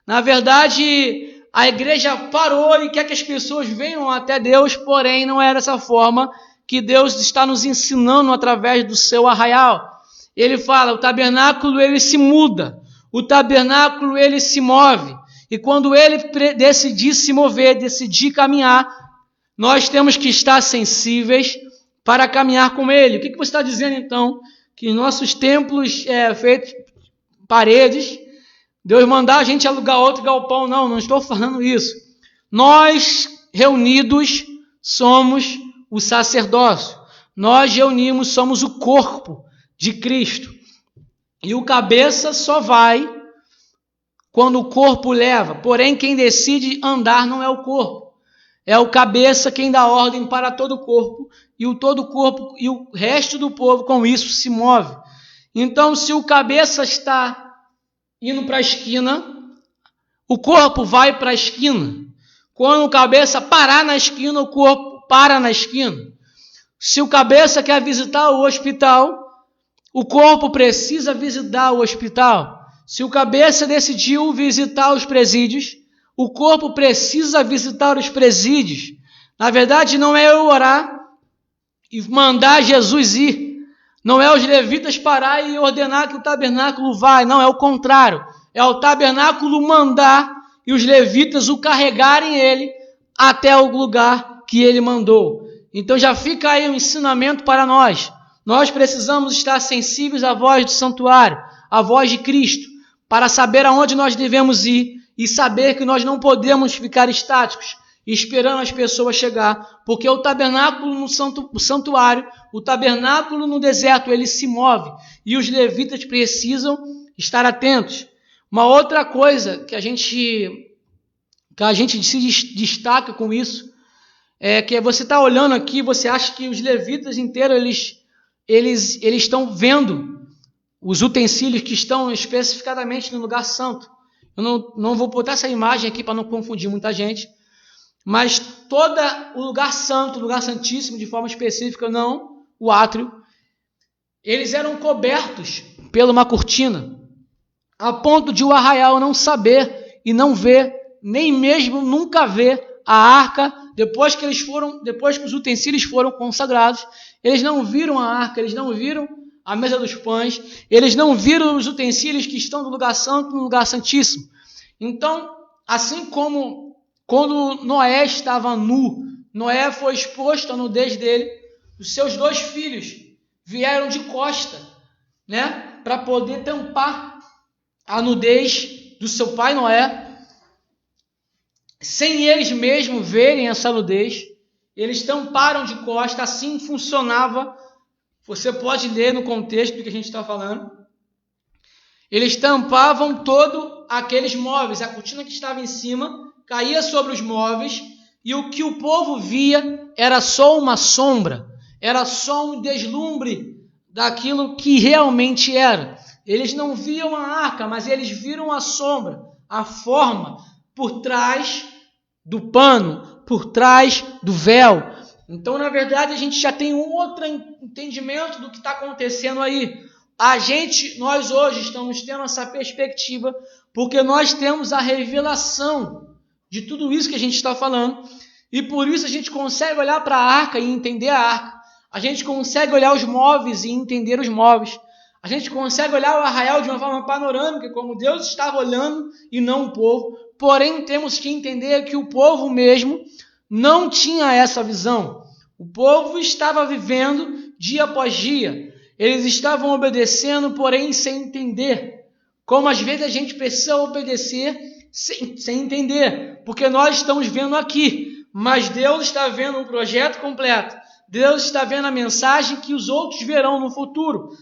na verdade, a igreja parou e quer que as pessoas venham até Deus, porém não é dessa forma que Deus está nos ensinando através do seu arraial. Ele fala, o tabernáculo ele se muda, o tabernáculo ele se move, e quando ele decidir se mover, decidir caminhar, nós temos que estar sensíveis para caminhar com ele. O que você está dizendo então? Que nossos templos feitos paredes, Deus mandar a gente alugar outro galpão? Não estou falando isso. Nós reunidos somos o sacerdócio. Nós reunimos, somos o corpo de Cristo. E o cabeça só vai quando o corpo leva. Porém, quem decide andar não é o corpo. É o cabeça quem dá ordem para todo o corpo. E o todo o corpo e o resto do povo com isso se move. Então, se o cabeça está indo para a esquina, o corpo vai para a esquina. Quando o cabeça parar na esquina, o corpo para na esquina. Se o cabeça quer visitar o hospital, o corpo precisa visitar o hospital. Se o cabeça decidiu visitar os presídios, o corpo precisa visitar os presídios. Na verdade, não é eu orar e mandar Jesus ir. Não é os levitas parar e ordenar que o tabernáculo vá. Não, é o contrário. É o tabernáculo mandar e os levitas o carregarem ele até o lugar que ele mandou. Então já fica aí um ensinamento para nós. Nós precisamos estar sensíveis à voz do santuário, à voz de Cristo, para saber aonde nós devemos ir e saber que nós não podemos ficar estáticos, esperando as pessoas chegar, porque o tabernáculo no santuário, o tabernáculo no deserto, ele se move e os levitas precisam estar atentos. Uma outra coisa que a gente se destaca com isso é que você está olhando aqui, você acha que os levitas inteiros eles estão vendo os utensílios que estão especificadamente no lugar santo. Eu não vou botar essa imagem aqui para não confundir muita gente, mas todo o lugar santo, o lugar santíssimo de forma específica, não o átrio, eles eram cobertos por uma cortina, a ponto de o arraial não saber e não ver, nem mesmo nunca ver a arca. Depois que os utensílios foram consagrados, eles não viram a arca, eles não viram a mesa dos pães, eles não viram os utensílios que estão no lugar santo, no lugar santíssimo. Então, assim como quando Noé estava nu, Noé foi exposto à nudez dele, os seus 2 filhos vieram de costa, para poder tampar a nudez do seu pai Noé, sem eles mesmos verem essa nudez. Eles tamparam de costa, assim funcionava. Você pode ler no contexto do que a gente está falando. Eles tampavam todos aqueles móveis, a cortina que estava em cima caía sobre os móveis, e o que o povo via era só uma sombra, era só um deslumbre daquilo que realmente era. Eles não viam a arca, mas eles viram a sombra, a forma por trás do pano, por trás do véu. Então, na verdade, a gente já tem um outro entendimento do que está acontecendo aí. Nós hoje estamos tendo essa perspectiva porque nós temos a revelação de tudo isso que a gente está falando e por isso a gente consegue olhar para a arca e entender a arca. A gente consegue olhar os móveis e entender os móveis. A gente consegue olhar o arraial de uma forma panorâmica, como Deus estava olhando e não o povo. Porém, temos que entender que o povo mesmo não tinha essa visão. O povo estava vivendo dia após dia. Eles estavam obedecendo, porém sem entender. Como às vezes a gente precisa obedecer sem entender. Porque nós estamos vendo aqui, mas Deus está vendo o projeto completo. Deus está vendo a mensagem que os outros verão no futuro.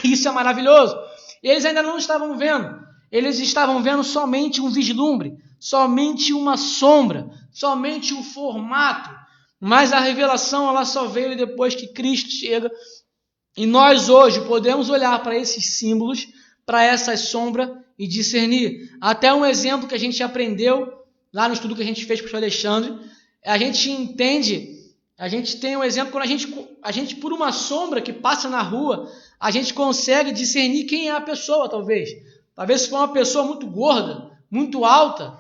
Isso é maravilhoso. Eles ainda não estavam vendo. Eles estavam vendo somente um vislumbre, somente uma sombra, somente o formato. Mas a revelação ela só veio depois que Cristo chega. E nós hoje podemos olhar para esses símbolos, para essas sombras e discernir. Até um exemplo que a gente aprendeu lá no estudo que a gente fez com o Alexandre. A gente entende, a gente tem um exemplo quando a gente por uma sombra que passa na rua, a gente consegue discernir quem é a pessoa, talvez. Talvez se for uma pessoa muito gorda, muito alta,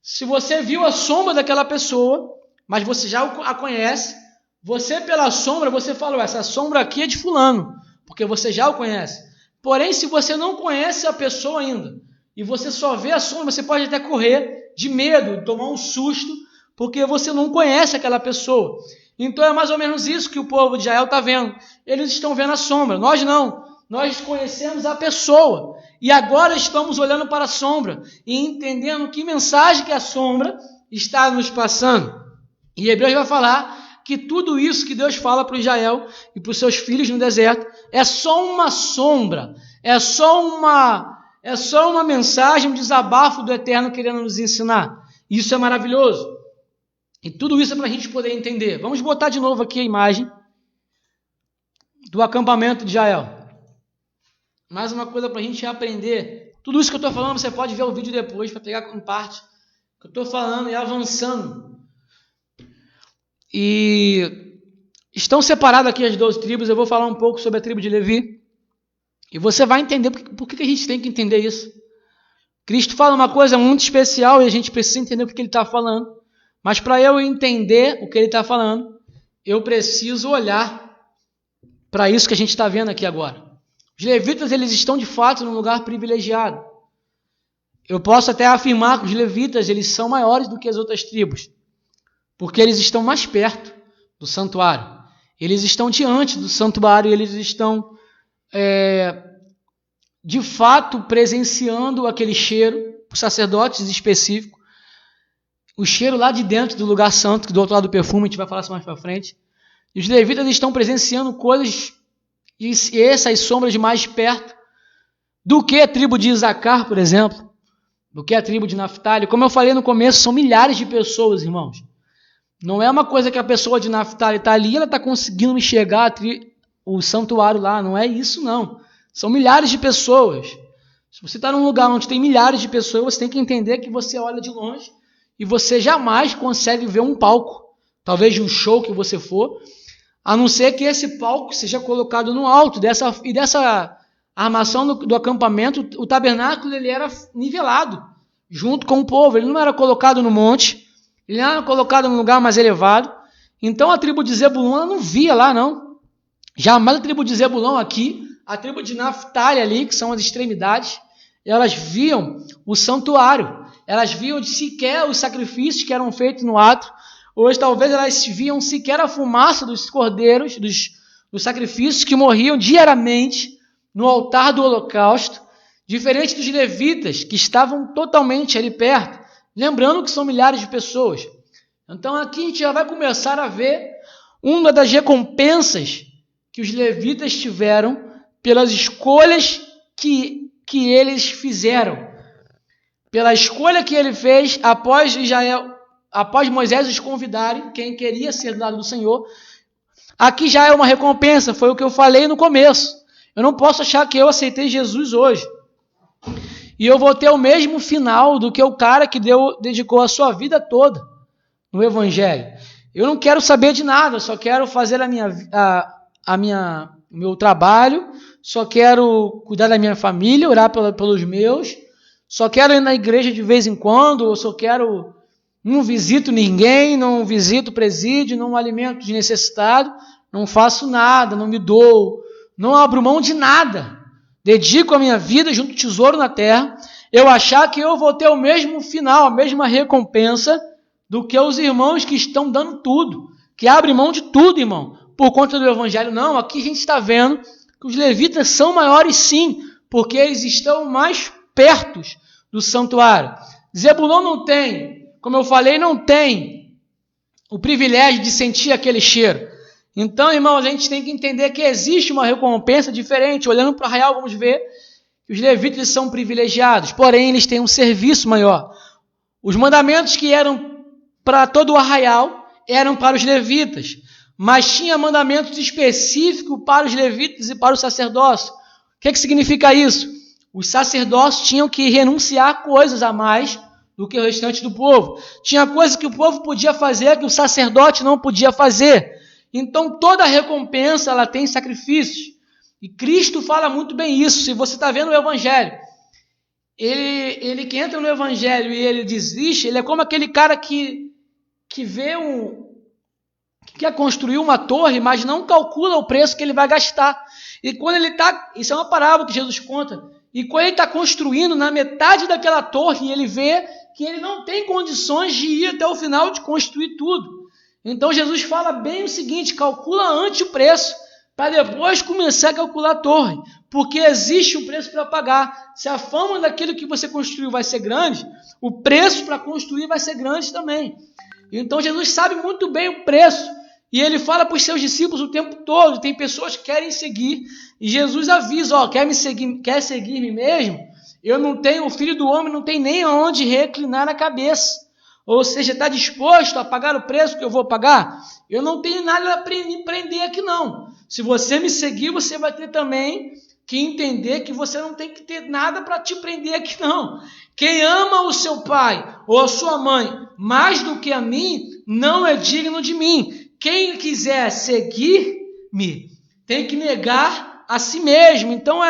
se você viu a sombra daquela pessoa, mas você já a conhece, você pela sombra, você fala, essa sombra aqui é de fulano, porque você já o conhece. Porém, se você não conhece a pessoa ainda, e você só vê a sombra, você pode até correr de medo, tomar um susto, porque você não conhece aquela pessoa. Então é mais ou menos isso que o povo de Israel está vendo. Eles estão vendo a sombra, nós não. Nós conhecemos a pessoa e agora estamos olhando para a sombra e entendendo que mensagem que a sombra está nos passando. E Hebreus vai falar que tudo isso que Deus fala para Israel e para os seus filhos no deserto é só uma sombra, é só uma mensagem, um desabafo do Eterno querendo nos ensinar. Isso é maravilhoso. E tudo isso é para a gente poder entender. Vamos botar de novo aqui a imagem do acampamento de Israel. Mais uma coisa para a gente aprender. Tudo isso que eu estou falando, você pode ver o vídeo depois para pegar com parte que eu estou falando e avançando. E estão separadas aqui as 12 tribos. Eu vou falar um pouco sobre a tribo de Levi. E você vai entender por que a gente tem que entender isso. Cristo fala uma coisa muito especial e a gente precisa entender o que ele está falando. Mas para eu entender o que ele está falando, eu preciso olhar para isso que a gente está vendo aqui agora. Os levitas, eles estão de fato num lugar privilegiado. Eu posso até afirmar que os levitas, eles são maiores do que as outras tribos, porque eles estão mais perto do santuário. Eles estão diante do santuário, eles estão, de fato, presenciando aquele cheiro, os sacerdotes específicos, o cheiro lá de dentro do lugar santo, do outro lado do perfume, a gente vai falar isso mais para frente. E os levitas estão presenciando coisas e essas sombras de mais perto do que a tribo de Isacar, por exemplo, do que a tribo de Naftali. Como eu falei no começo, são milhares de pessoas, irmãos. Não é uma coisa que a pessoa de Naftali está ali e ela está conseguindo enxergar o santuário lá. Não é isso, não. São milhares de pessoas. Se você está num lugar onde tem milhares de pessoas, você tem que entender que você olha de longe e você jamais consegue ver um palco, talvez de um show que você for, a não ser que esse palco seja colocado no alto. Dessa armação do acampamento, o tabernáculo ele era nivelado junto com o povo. Ele não era colocado no monte, ele não era colocado num lugar mais elevado. Então a tribo de Zebulon não via lá, não. Jamais a tribo de Zebulon aqui, a tribo de Naftali ali, que são as extremidades, elas viam o santuário. Elas viam sequer os sacrifícios que eram feitos no ato. Hoje talvez elas viam sequer a fumaça dos cordeiros, dos sacrifícios que morriam diariamente no altar do holocausto, diferente dos levitas que estavam totalmente ali perto, lembrando que são milhares de pessoas. Então aqui a gente já vai começar a ver uma das recompensas que os levitas tiveram pelas escolhas que eles fizeram, pela escolha que ele fez após Moisés os convidarem, quem queria ser do lado do Senhor. Aqui já é uma recompensa, foi o que eu falei no começo. Eu não posso achar que eu aceitei Jesus hoje e eu vou ter o mesmo final do que o cara que dedicou a sua vida toda no Evangelho. Eu não quero saber de nada, só quero fazer meu trabalho, só quero cuidar da minha família, orar pelos meus, só quero ir na igreja de vez em quando, eu só quero, não visito ninguém, não visito o presídio, não alimento de necessitado, não faço nada, não me dou, não abro mão de nada, dedico a minha vida junto ao tesouro na terra, eu achar que eu vou ter o mesmo final, a mesma recompensa do que os irmãos que estão dando tudo, que abrem mão de tudo, irmão, por conta do evangelho. Não, aqui a gente está vendo que os levitas são maiores sim, porque eles estão mais perto do santuário. Zebulon não tem, como eu falei, não tem o privilégio de sentir aquele cheiro. Então, irmãos, a gente tem que entender que existe uma recompensa diferente. Olhando para o arraial, vamos ver que os levitas são privilegiados, porém eles têm um serviço maior. Os mandamentos que eram para todo o arraial eram para os levitas, mas tinha mandamentos específicos para os levitas e para o sacerdócio. O que significa isso? Os sacerdócios tinham que renunciar coisas a mais do que o restante do povo. Tinha coisas que o povo podia fazer que o sacerdote não podia fazer. Então toda recompensa ela tem sacrifícios. E Cristo fala muito bem isso. Se você está vendo o Evangelho, ele que entra no Evangelho e ele desiste, ele é como aquele cara que quer construir uma torre, mas não calcula o preço que ele vai gastar. E quando ele está, isso é uma parábola que Jesus conta, e quando ele está construindo na metade daquela torre, ele vê que ele não tem condições de ir até o final de construir tudo. Então Jesus fala bem o seguinte: calcula antes o preço, para depois começar a calcular a torre, porque existe um preço para pagar. Se a fama daquilo que você construiu vai ser grande, o preço para construir vai ser grande também. Então Jesus sabe muito bem o preço, e ele fala para os seus discípulos o tempo todo. Tem pessoas que querem seguir, e Jesus avisa: quer seguir-me mesmo? Eu não tenho, o Filho do Homem não tem nem aonde reclinar a cabeça. Ou seja, está disposto a pagar o preço que eu vou pagar? Eu não tenho nada para me prender aqui não. Se você me seguir, você vai ter também que entender que você não tem que ter nada para te prender aqui não. Quem ama o seu pai ou a sua mãe mais do que a mim, não é digno de mim. Quem quiser seguir-me, tem que negar a si mesmo. Então,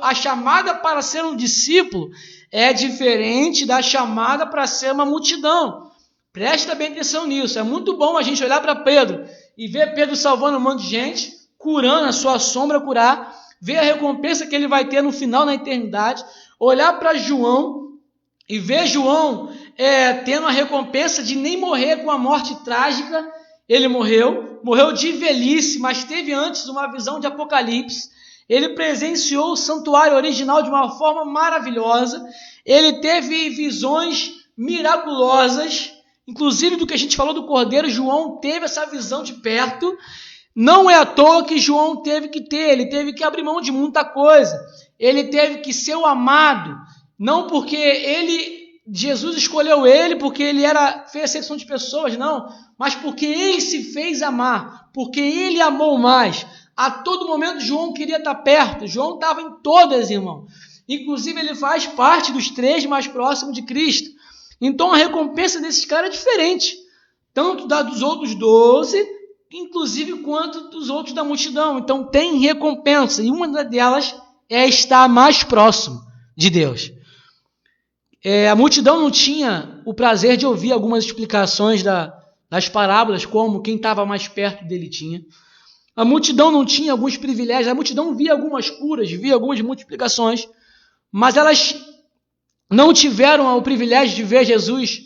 a chamada para ser um discípulo é diferente da chamada para ser uma multidão. Presta bem atenção nisso. É muito bom a gente olhar para Pedro e ver Pedro salvando um monte de gente, curando a sua sombra, curar, ver a recompensa que ele vai ter no final, na eternidade. Olhar para João e ver João tendo a recompensa de nem morrer com a morte trágica. Ele morreu de velhice, mas teve antes uma visão de Apocalipse. Ele presenciou o santuário original de uma forma maravilhosa. Ele teve visões miraculosas, inclusive do que a gente falou do Cordeiro. João teve essa visão de perto. Não é à toa que João teve que ter, ele teve que abrir mão de muita coisa. Ele teve que ser o amado, não porque Jesus escolheu ele porque ele fez acepção de pessoas, não, mas porque ele se fez amar, porque ele amou mais. A todo momento João queria estar perto. João estava em todas, irmão. Inclusive ele faz parte dos 3 mais próximos de Cristo. Então a recompensa desses caras é diferente, tanto da dos outros 12, inclusive quanto dos outros da multidão. Então tem recompensa, e uma delas é estar mais próximo de Deus. A multidão não tinha o prazer de ouvir algumas explicações das parábolas, como quem estava mais perto dele tinha. A multidão não tinha alguns privilégios, a multidão via algumas curas, via algumas multiplicações, mas elas não tiveram o privilégio de ver Jesus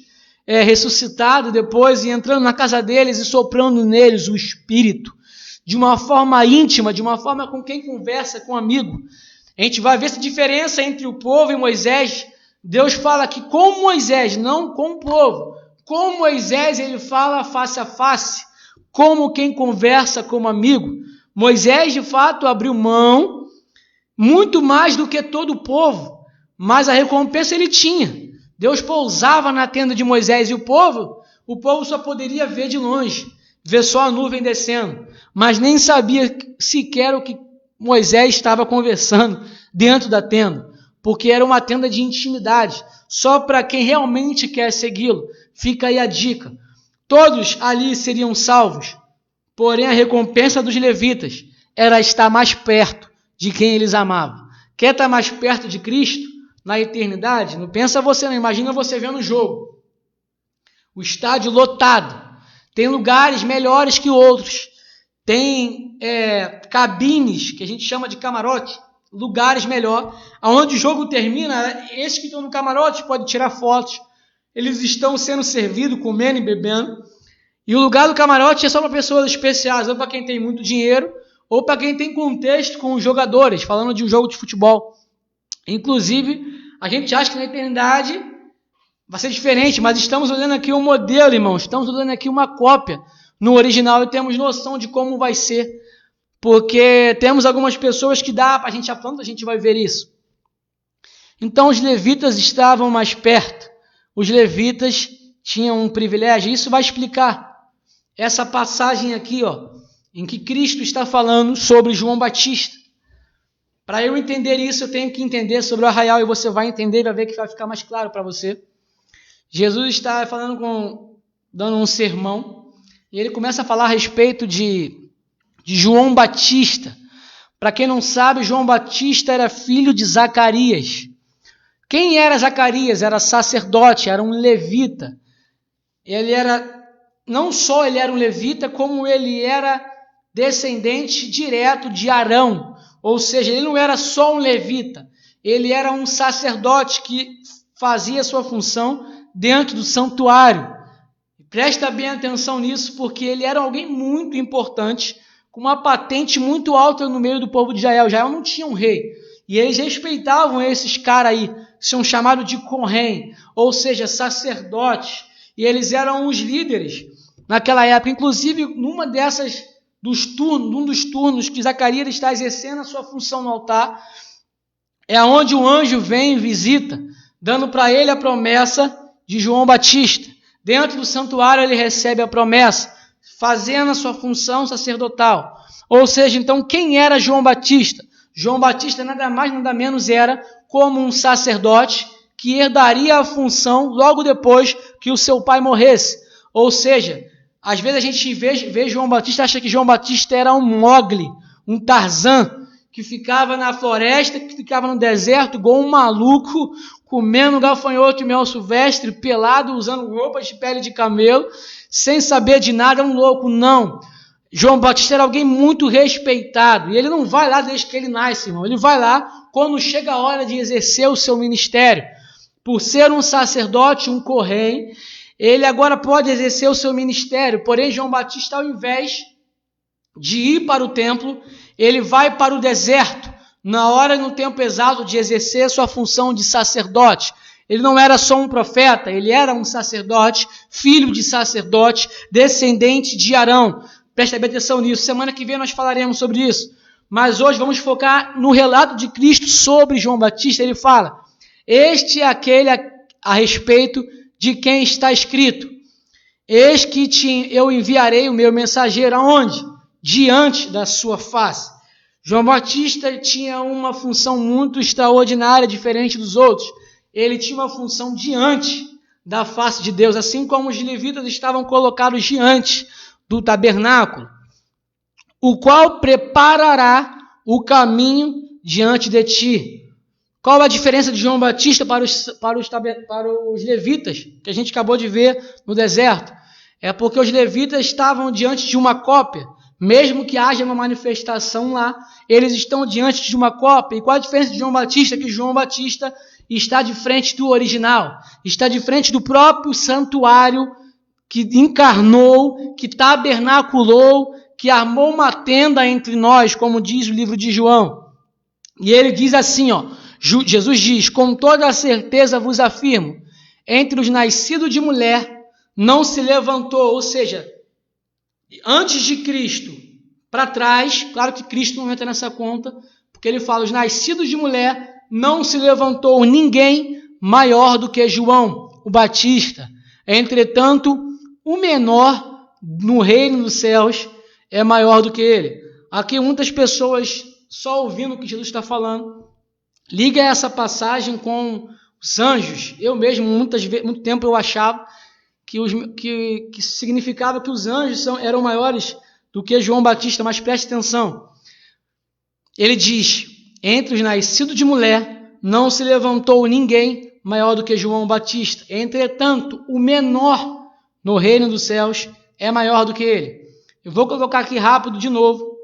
ressuscitado depois e entrando na casa deles e soprando neles o Espírito, de uma forma íntima, de uma forma com quem conversa com um amigo. A gente vai ver essa diferença entre o povo e Moisés. Deus fala aqui com Moisés, não com o povo. Com Moisés ele fala face a face, como quem conversa como amigo. Moisés de fato abriu mão muito mais do que todo o povo, mas a recompensa ele tinha. Deus pousava na tenda de Moisés e o povo só poderia ver de longe, ver só a nuvem descendo, mas nem sabia sequer o que Moisés estava conversando dentro da tenda, porque era uma tenda de intimidade, só para quem realmente quer segui-lo. Fica aí a dica. Todos ali seriam salvos, porém a recompensa dos levitas era estar mais perto de quem eles amavam. Quer estar mais perto de Cristo na eternidade? Não pensa você, não. Imagina você vendo o jogo. O estádio lotado. Tem lugares melhores que outros. Tem cabines, que a gente chama de camarote, lugares melhores. Aonde o jogo termina, esses que estão no camarote podem tirar fotos. Eles estão sendo servidos, comendo e bebendo. E o lugar do camarote é só para pessoas especiais, ou para quem tem muito dinheiro, ou para quem tem contexto com os jogadores, falando de um jogo de futebol. Inclusive, a gente acha que na eternidade vai ser diferente, mas estamos olhando aqui um modelo, irmãos. Estamos olhando aqui uma cópia no original e temos noção de como vai ser. Porque temos algumas pessoas que dá para a gente apontar, a gente vai ver isso. Então, os levitas estavam mais perto. Os levitas tinham um privilégio. Isso vai explicar essa passagem aqui, em que Cristo está falando sobre João Batista. Para eu entender isso, eu tenho que entender sobre o arraial, e você vai entender e vai ver que vai ficar mais claro para você. Jesus está dando um sermão, e ele começa a falar a respeito de João Batista. Para quem não sabe, João Batista era filho de Zacarias. Quem era Zacarias? Era sacerdote, era um levita. Não só ele era um levita, como ele era descendente direto de Arão. Ou seja, ele não era só um levita, ele era um sacerdote que fazia sua função dentro do santuário. Presta bem atenção nisso, porque ele era alguém muito importante, com uma patente muito alta no meio do povo de Israel. Israel não tinha um rei, e eles respeitavam esses caras aí, que são chamados de Kohen, ou seja, sacerdotes, e eles eram os líderes naquela época. Inclusive, num dos turnos que Zacarias está exercendo a sua função no altar, é onde o anjo vem e visita, dando para ele a promessa de João Batista. Dentro do santuário ele recebe a promessa, fazendo a sua função sacerdotal. Ou seja, então, quem era João Batista? João Batista nada mais, nada menos era como um sacerdote que herdaria a função logo depois que o seu pai morresse. Ou seja, às vezes a gente vê João Batista e acha que João Batista era um Mogli, um Tarzan, que ficava na floresta, que ficava no deserto, igual um maluco, comendo gafanhoto e mel silvestre, pelado, usando roupas de pele de camelo, sem saber de nada, um louco. Não. João Batista era alguém muito respeitado, e ele não vai lá desde que ele nasce, irmão. Ele vai lá quando chega a hora de exercer o seu ministério. Por ser um sacerdote, um Kohen, ele agora pode exercer o seu ministério. Porém, João Batista, ao invés de ir para o templo, ele vai para o deserto, na hora e no tempo exato de exercer a sua função de sacerdote. Ele não era só um profeta, ele era um sacerdote, filho de sacerdote, descendente de Arão. Presta bem atenção nisso. Semana que vem nós falaremos sobre isso. Mas hoje vamos focar no relato de Cristo sobre João Batista. Ele fala: este é aquele a respeito de quem está escrito: eis que eu enviarei o meu mensageiro. Aonde? Diante da sua face. João Batista tinha uma função muito extraordinária, diferente dos outros. Ele tinha uma função diante da face de Deus, assim como os levitas estavam colocados diante do tabernáculo, o qual preparará o caminho diante de ti. Qual a diferença de João Batista para os levitas, que a gente acabou de ver no deserto? É porque os levitas estavam diante de uma cópia. Mesmo que haja uma manifestação lá, eles estão diante de uma cópia. E qual a diferença de João Batista? Que João Batista está de frente do original, está de frente do próprio santuário que encarnou, que tabernaculou, que armou uma tenda entre nós, como diz o livro de João. E ele diz assim, Jesus diz: com toda a certeza vos afirmo, entre os nascidos de mulher não se levantou, ou seja, antes de Cristo, para trás, claro que Cristo não entra nessa conta, porque ele fala: os nascidos de mulher não se levantou ninguém maior do que João, o Batista. Entretanto, o menor no reino dos céus é maior do que ele. Aqui muitas pessoas, só ouvindo o que Jesus está falando, liga essa passagem com os anjos. Eu mesmo, muito tempo, eu achava que significava que os anjos eram maiores do que João Batista, mas preste atenção. Ele diz, entre os nascidos de mulher, não se levantou ninguém maior do que João Batista. Entretanto, o menor no reino dos céus é maior do que ele. Eu vou colocar aqui rápido de novo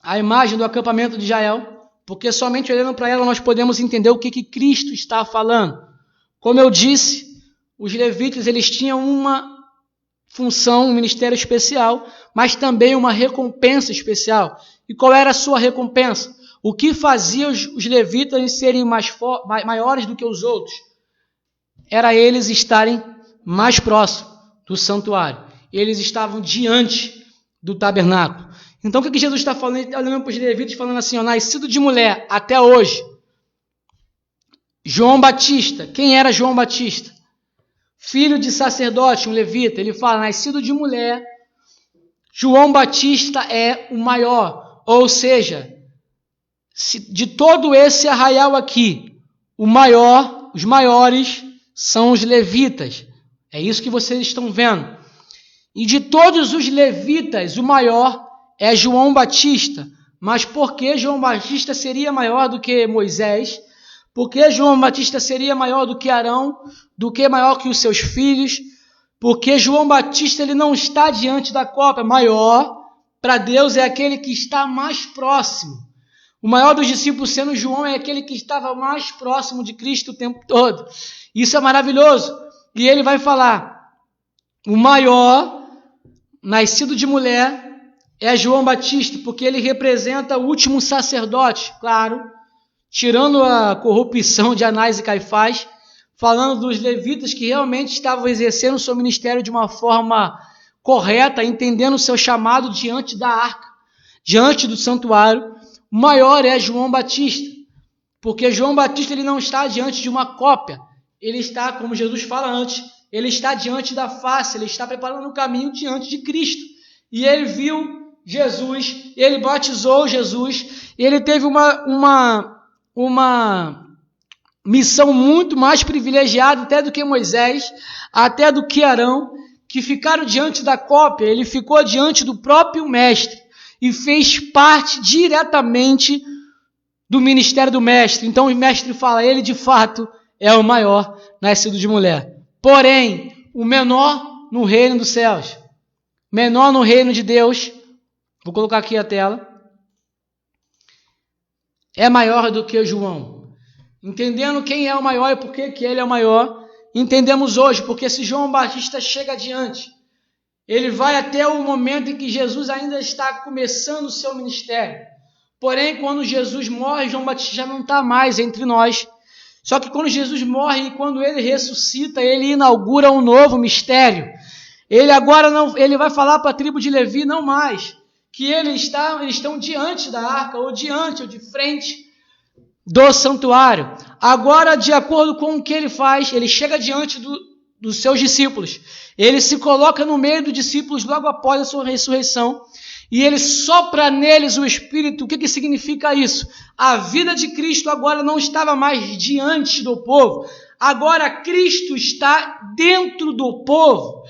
a imagem do acampamento de Israel, porque somente olhando para ela nós podemos entender o que Cristo está falando. Como eu disse, os levitas eles tinham uma função, um ministério especial, mas também uma recompensa especial. E qual era a sua recompensa? O que fazia os levitas serem maiores do que os outros? Era eles estarem mais próximos do santuário. Eles estavam diante do tabernáculo. Então o que Jesus está falando? Ele está olhando para os levitas falando assim, nascido de mulher até hoje. João Batista, quem era João Batista? Filho de sacerdote, um levita. Ele fala, nascido de mulher, João Batista é o maior. Ou seja, de todo esse arraial aqui, os maiores são os levitas. É isso que vocês estão vendo. E de todos os levitas, o maior é João Batista. Mas por que João Batista seria maior do que Moisés? Por que João Batista seria maior do que Arão? Do que maior que os seus filhos? Porque João Batista ele não está diante da cópia. Maior para Deus é aquele que está mais próximo. O maior dos discípulos, sendo João, é aquele que estava mais próximo de Cristo o tempo todo. Isso é maravilhoso. E ele vai falar, o maior, nascido de mulher, é João Batista, porque ele representa o último sacerdote, claro, tirando a corrupção de Anás e Caifás, falando dos levitas que realmente estavam exercendo o seu ministério de uma forma correta, entendendo o seu chamado diante da arca, diante do santuário. O maior é João Batista, porque João Batista ele não está diante de uma cópia, ele está, como Jesus fala antes, ele está diante da face, ele está preparando o caminho diante de Cristo. E ele viu Jesus, ele batizou Jesus, ele teve uma missão muito mais privilegiada até do que Moisés, até do que Arão, que ficaram diante da cópia. Ele ficou diante do próprio mestre e fez parte diretamente do ministério do mestre. Então o mestre fala, ele de fato é o maior nascido de mulher. Porém, o menor no reino dos céus, menor no reino de Deus, vou colocar aqui a tela, é maior do que João. Entendendo quem é o maior e por que ele é o maior, entendemos hoje, porque se João Batista chega adiante, ele vai até o momento em que Jesus ainda está começando o seu ministério. Porém, quando Jesus morre, João Batista já não está mais entre nós. Só que quando Jesus morre e quando ele ressuscita, ele inaugura um novo mistério. Ele agora não, ele vai falar para a tribo de Levi, não mais, que eles estão diante da arca, ou diante, ou de frente do santuário. Agora, de acordo com o que ele faz, ele chega diante dos seus discípulos. Ele se coloca no meio dos discípulos logo após a sua ressurreição. E ele sopra neles o Espírito. O que significa isso? A vida de Cristo agora não estava mais diante do povo. Agora Cristo está dentro do povo.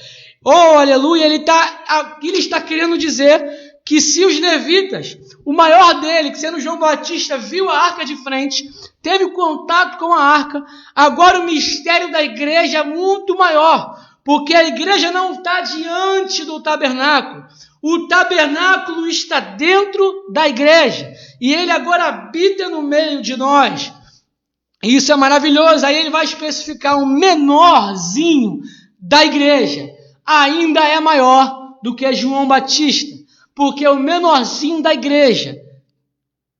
Oh, aleluia! Ele está querendo dizer que se os levitas, o maior dele, que sendo João Batista, viu a arca de frente, teve contato com a arca, agora o mistério da igreja é muito maior, porque a igreja não está diante do tabernáculo. O tabernáculo está dentro da igreja e ele agora habita no meio de nós. Isso é maravilhoso. Aí ele vai especificar um menorzinho da igreja. Ainda é maior do que João Batista, porque o menorzinho da igreja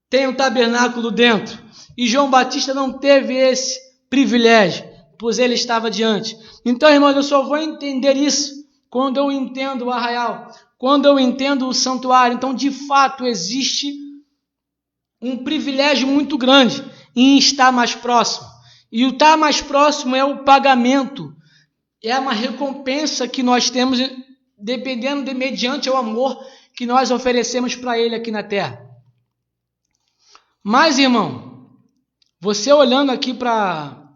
tem um tabernáculo dentro. E João Batista não teve esse privilégio, pois ele estava diante. Então, irmãos, eu só vou entender isso quando eu entendo o arraial, quando eu entendo o santuário. Então, de fato, existe um privilégio muito grande em estar mais próximo. E o estar mais próximo é o pagamento, é uma recompensa que nós temos, dependendo mediante o amor que nós oferecemos para Ele aqui na terra. Mas, irmão, você olhando aqui para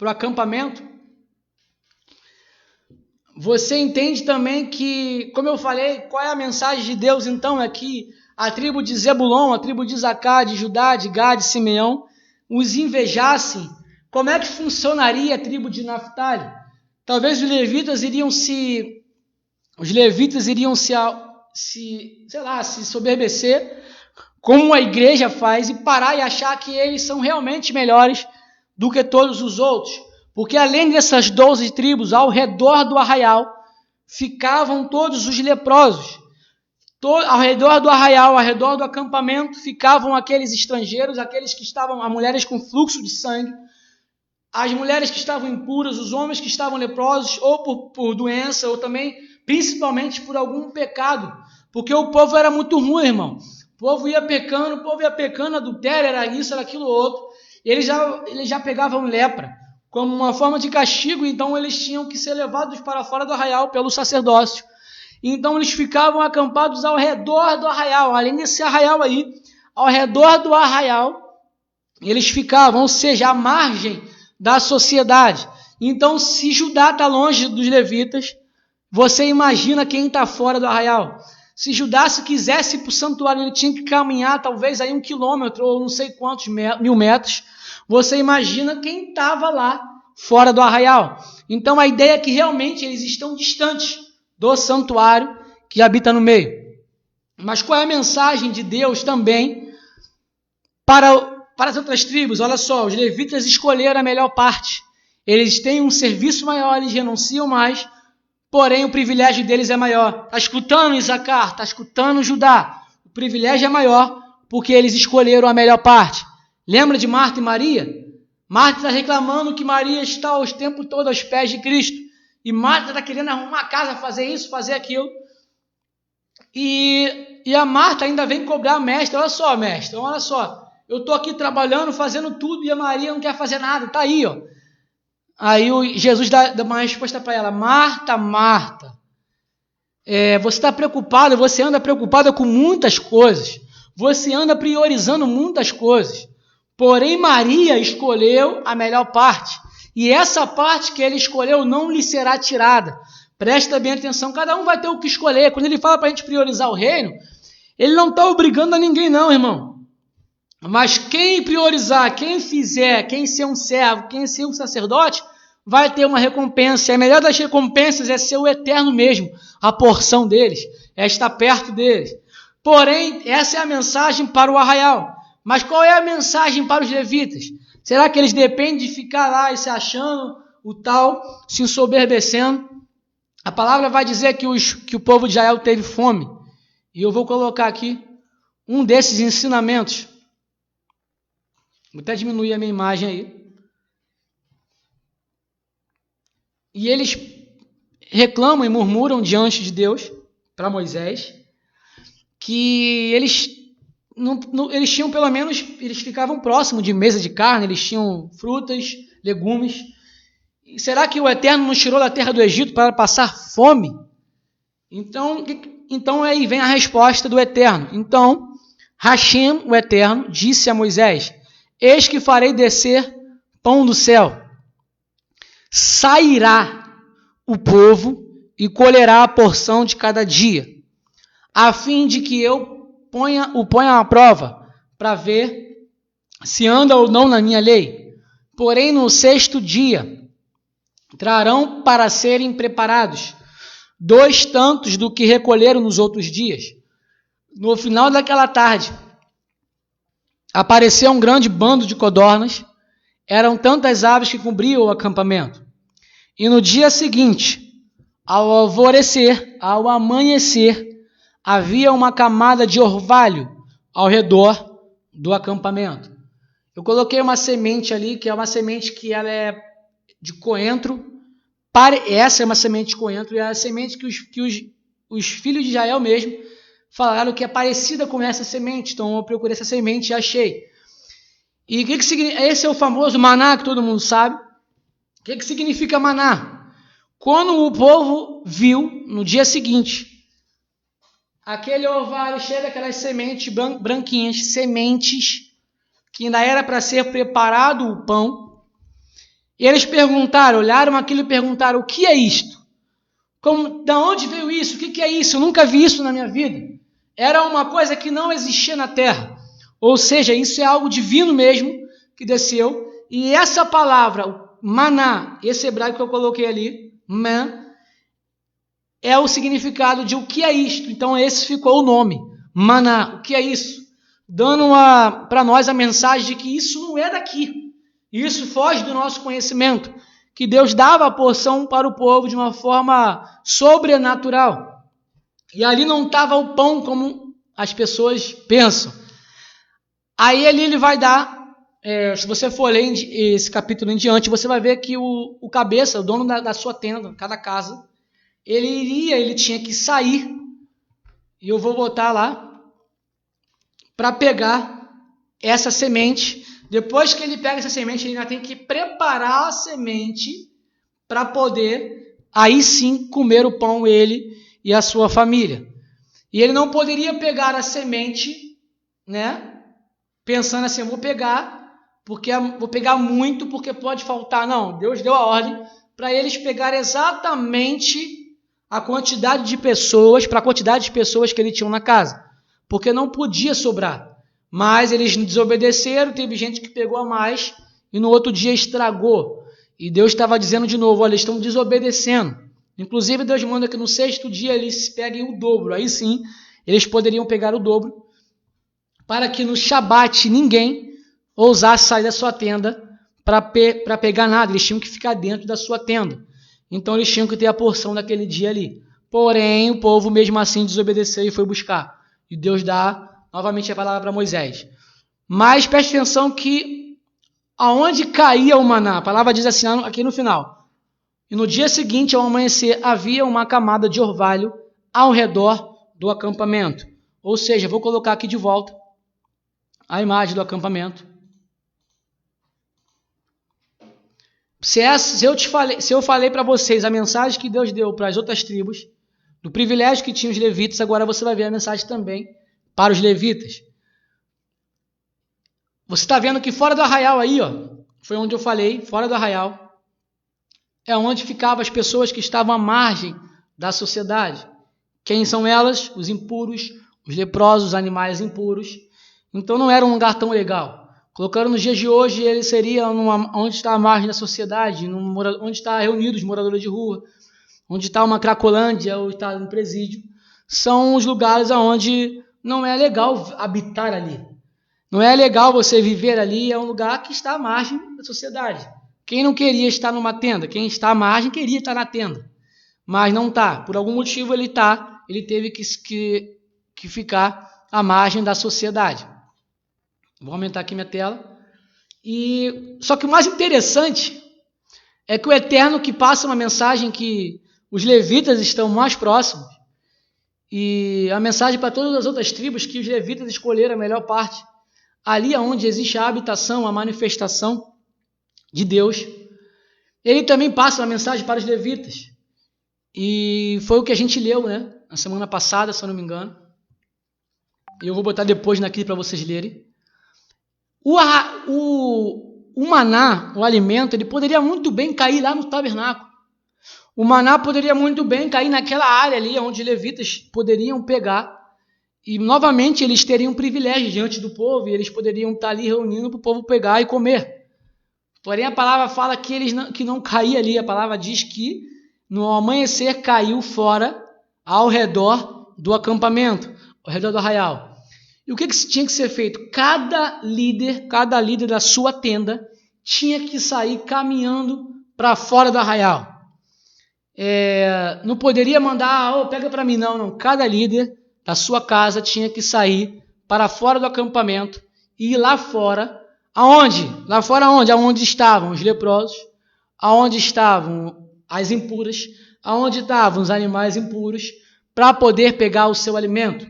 o acampamento, você entende também que, como eu falei, qual é a mensagem de Deus então? É que a tribo de Zebulon, a tribo de Isacar, de Judá, de Gad, de Simeão, os invejassem. Como é que funcionaria a tribo de Naftali? Talvez os levitas iriam se soberbecer, como a igreja faz, e parar e achar que eles são realmente melhores do que todos os outros. Porque além dessas 12 tribos, ao redor do arraial, ficavam todos os leprosos. Ao redor do arraial, ao redor do acampamento, ficavam aqueles estrangeiros, aqueles que estavam, as mulheres com fluxo de sangue, as mulheres que estavam impuras, os homens que estavam leprosos, ou por doença, ou também, principalmente, por algum pecado. Porque o povo era muito ruim, irmão. O povo ia pecando, adultério, era isso, era aquilo outro. E eles já pegavam lepra como uma forma de castigo, então eles tinham que ser levados para fora do arraial pelo sacerdócio. Então eles ficavam acampados ao redor do arraial, além desse arraial aí, ao redor do arraial, eles ficavam, ou seja, à margem da sociedade. Então, se Judá está longe dos levitas, você imagina quem está fora do arraial. Se Judá, se quisesse ir para o santuário, ele tinha que caminhar talvez aí 1 quilômetro ou não sei quantos mil metros. Você imagina quem estava lá fora do arraial. Então a ideia é que realmente eles estão distantes do santuário que habita no meio. Mas qual é a mensagem de Deus também para as outras tribos? Olha só, os levitas escolheram a melhor parte. Eles têm um serviço maior, eles renunciam mais, porém o privilégio deles é maior. Está escutando Isacar? Está escutando Judá? O privilégio é maior porque eles escolheram a melhor parte. Lembra de Marta e Maria? Marta está reclamando que Maria está o tempo todo aos pés de Cristo. E Marta está querendo arrumar a casa, fazer isso, fazer aquilo. E a Marta ainda vem cobrar, mestre. Olha só, mestre, olha só. Eu estou aqui trabalhando, fazendo tudo, e a Maria não quer fazer nada. Está aí, ó. Aí Jesus dá uma resposta para ela. Marta, Marta, você está preocupada, você anda preocupada com muitas coisas. Você anda priorizando muitas coisas. Porém, Maria escolheu a melhor parte. E essa parte que ele escolheu não lhe será tirada. Presta bem atenção, cada um vai ter o que escolher. Quando ele fala para a gente priorizar o reino, ele não está obrigando a ninguém não, irmão. Mas quem priorizar, quem fizer, quem ser um servo, quem ser um sacerdote, vai ter uma recompensa. E a melhor das recompensas é ser o eterno mesmo. A porção deles é estar perto deles. Porém, essa é a mensagem para o arraial. Mas qual é a mensagem para os levitas? Será que eles dependem de ficar lá e se achando o tal, se ensoberbecendo? A palavra vai dizer que o povo de Israel teve fome. E eu vou colocar aqui um desses ensinamentos. Vou até diminuir a minha imagem aí. E eles reclamam e murmuram diante de Deus, para Moisés, que eles tinham pelo menos, eles ficavam próximos de mesa de carne, eles tinham frutas, legumes. E será que o Eterno nos tirou da terra do Egito para passar fome? Então aí vem a resposta do Eterno. Então, Hashem, o Eterno, disse a Moisés: eis que farei descer pão do céu. Sairá o povo e colherá a porção de cada dia, a fim de que eu o ponha à prova, para ver se anda ou não na minha lei. Porém, no 6º dia, trarão para serem preparados 2 tantos do que recolheram nos outros dias. No final daquela tarde, apareceu um grande bando de codornas. Eram tantas aves que cobriam o acampamento. E no dia seguinte, ao amanhecer, havia uma camada de orvalho ao redor do acampamento. Eu coloquei uma semente ali, que é uma semente que ela é de coentro. Essa é uma semente de coentro, e é a semente que os filhos de Israel mesmo falaram que é parecida com essa semente. Então eu procurei essa semente e achei. E o que significa? Esse é o famoso maná que todo mundo sabe. O que significa maná? Quando o povo viu, no dia seguinte, aquele orvalho cheio daquelas sementes branquinhas, sementes que ainda era para ser preparado o pão, e eles perguntaram, olharam aquilo e perguntaram: o que é isto? Da onde veio isso? O que é isso? Eu nunca vi isso na minha vida. Era uma coisa que não existia na terra. Ou seja, isso é algo divino mesmo que desceu. E essa palavra, maná, esse hebraico que eu coloquei ali, man, é o significado de o que é isto. Então esse ficou o nome, maná. O que é isso? Dando para nós a mensagem de que isso não é daqui. Isso foge do nosso conhecimento. Que Deus dava a porção para o povo de uma forma sobrenatural. E ali não estava o pão como as pessoas pensam. Aí ele vai dar, se você for ler esse capítulo em diante, você vai ver que o cabeça, o dono da sua tenda, cada casa, ele tinha que sair, e eu vou botar lá, para pegar essa semente. Depois que ele pega essa semente, ele ainda tem que preparar a semente para poder, aí sim, comer o pão, ele e a sua família. E ele não poderia pegar a semente, né? Pensando assim, vou pegar muito porque pode faltar. Não, Deus deu a ordem para eles pegarem exatamente a quantidade de pessoas, para a quantidade de pessoas que ele tinha na casa, porque não podia sobrar. Mas eles desobedeceram, teve gente que pegou a mais e no outro dia estragou. E Deus estava dizendo de novo, olha, eles estão desobedecendo. Inclusive Deus manda que no 6º dia eles peguem o dobro. Aí sim, eles poderiam pegar o dobro, para que no Shabat ninguém ousasse sair da sua tenda para pegar nada. Eles tinham que ficar dentro da sua tenda. Então eles tinham que ter a porção daquele dia ali. Porém, o povo mesmo assim desobedeceu e foi buscar. E Deus dá novamente a palavra para Moisés. Mas preste atenção que aonde caía o maná, a palavra diz assim aqui no final. E no dia seguinte, ao amanhecer, havia uma camada de orvalho ao redor do acampamento. Ou seja, vou colocar aqui de volta a imagem do acampamento. Se eu falei para vocês a mensagem que Deus deu para as outras tribos, do privilégio que tinham os levitas, agora você vai ver a mensagem também para os levitas. Você está vendo que fora do arraial aí, ó, foi onde eu falei, fora do arraial, é onde ficavam as pessoas que estavam à margem da sociedade. Quem são elas? Os impuros, os leprosos, os animais impuros. Então não era um lugar tão legal. Colocando nos dias de hoje, ele seria onde está a margem da sociedade, onde está reunidos os moradores de rua, onde está uma cracolândia, ou está um presídio. São os lugares onde não é legal habitar ali. Não é legal você viver ali, é um lugar que está à margem da sociedade. Quem não queria estar numa tenda? Quem está à margem queria estar na tenda. Mas não está. Por algum motivo ele teve que ficar à margem da sociedade. Vou aumentar aqui minha tela. Só que o mais interessante é que o Eterno que passa uma mensagem que os levitas estão mais próximos, e a mensagem para todas as outras tribos que os levitas escolheram a melhor parte, ali onde existe a habitação, a manifestação de Deus, ele também passa uma mensagem para os levitas. E foi o que a gente leu, né, na semana passada, se eu não me engano. Eu vou botar depois aqui para vocês lerem. O maná, o alimento, ele poderia muito bem cair lá no tabernáculo. O maná poderia muito bem cair naquela área ali onde os levitas poderiam pegar. E novamente eles teriam privilégio diante do povo e eles poderiam estar ali reunindo para o povo pegar e comer. Porém a palavra fala que não caía ali. A palavra diz que no amanhecer caiu fora ao redor do acampamento, ao redor do arraial. E o que tinha que ser feito? Cada líder da sua tenda tinha que sair caminhando para fora do arraial. Não poderia mandar, pega para mim, não. Cada líder da sua casa tinha que sair para fora do acampamento e ir lá fora. Aonde? Lá fora aonde? Aonde estavam os leprosos, aonde estavam as impuras, aonde estavam os animais impuros, para poder pegar o seu alimento,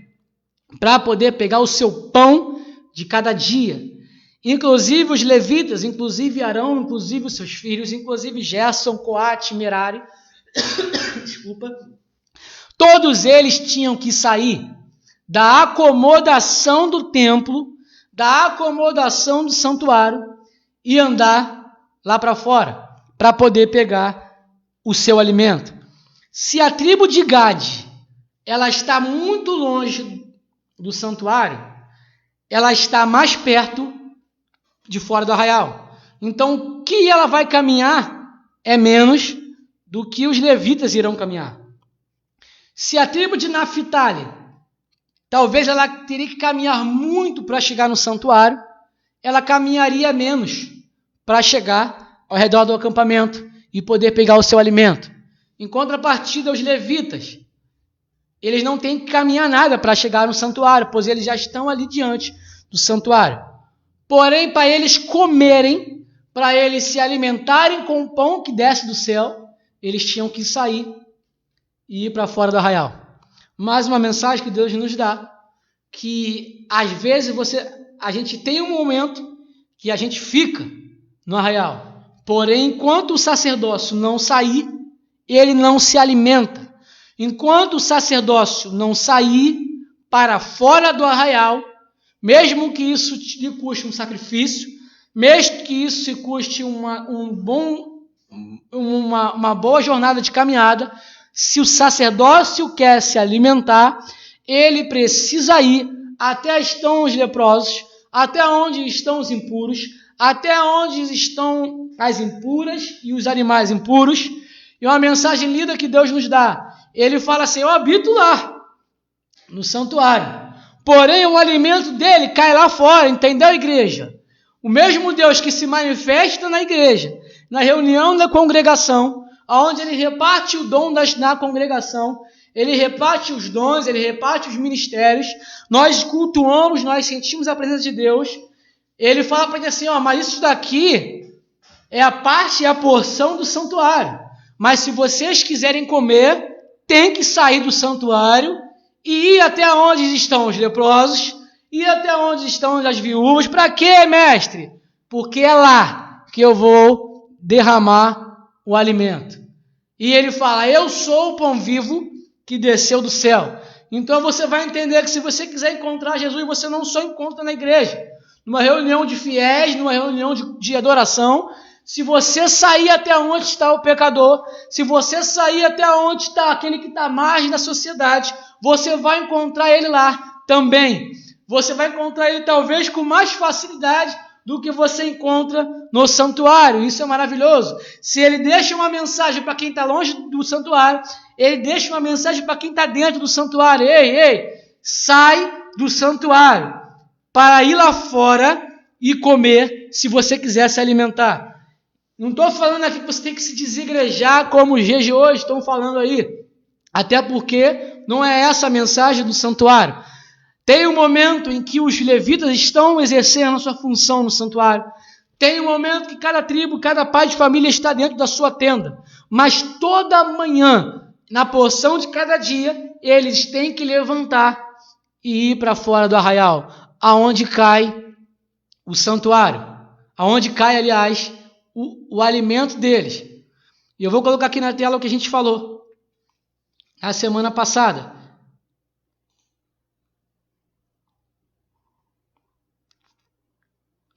para poder pegar o seu pão de cada dia. Inclusive os levitas, inclusive Arão, inclusive os seus filhos, inclusive Gerson, Coate, Merari, desculpa, todos eles tinham que sair da acomodação do templo, da acomodação do santuário e andar lá para fora, para poder pegar o seu alimento. Se a tribo de Gade, ela está muito longe do santuário, ela está mais perto de fora do arraial. Então, o que ela vai caminhar é menos do que os levitas irão caminhar. Se a tribo de Naphtali, talvez ela teria que caminhar muito para chegar no santuário, ela caminharia menos para chegar ao redor do acampamento e poder pegar o seu alimento. Em contrapartida, os levitas, eles não têm que caminhar nada para chegar no santuário, pois eles já estão ali diante do santuário. Porém, para eles comerem, para eles se alimentarem com o pão que desce do céu, eles tinham que sair e ir para fora do arraial. Mais uma mensagem que Deus nos dá, que às vezes a gente tem um momento que a gente fica no arraial. Porém, enquanto o sacerdócio não sair, ele não se alimenta. Enquanto o sacerdócio não sair para fora do arraial, mesmo que isso lhe custe um sacrifício, mesmo que isso lhe custe uma boa jornada de caminhada, se o sacerdócio quer se alimentar, ele precisa ir até onde estão os leprosos, até onde estão os impuros, até onde estão as impuras e os animais impuros. E uma mensagem linda que Deus nos dá. Ele fala assim: eu habito lá, no santuário. Porém, o alimento dele cai lá fora, entendeu, igreja? O mesmo Deus que se manifesta na igreja, na reunião da congregação, onde ele reparte o dom na congregação, ele reparte os dons, ele reparte os ministérios, nós cultuamos, nós sentimos a presença de Deus. Ele fala para gente assim: mas isso daqui é a parte e a porção do santuário. Mas se vocês quiserem comer, tem que sair do santuário e ir até onde estão os leprosos, ir até onde estão as viúvas. Para quê, mestre? Porque é lá que eu vou derramar o alimento. E ele fala: eu sou o pão vivo que desceu do céu. Então você vai entender que se você quiser encontrar Jesus, você não só encontra na igreja, numa reunião de fiéis, numa reunião de adoração. Se você sair até onde está o pecador, se você sair até onde está aquele que está à margem da sociedade, você vai encontrar ele lá também. Você vai encontrar ele talvez com mais facilidade do que você encontra no santuário. Isso é maravilhoso. Se ele deixa uma mensagem para quem está longe do santuário, ele deixa uma mensagem para quem está dentro do santuário. Ei, sai do santuário para ir lá fora e comer, se você quiser se alimentar. Não estou falando aqui que você tem que se desigrejar como os dias de hoje estão falando aí. Até porque não é essa a mensagem do santuário. Tem um momento em que os levitas estão exercendo a sua função no santuário. Tem um momento que cada tribo, cada pai de família está dentro da sua tenda. Mas toda manhã, na porção de cada dia, eles têm que levantar e ir para fora do arraial, aonde cai o santuário, aonde cai, aliás, o alimento deles. E eu vou colocar aqui na tela o que a gente falou na semana passada.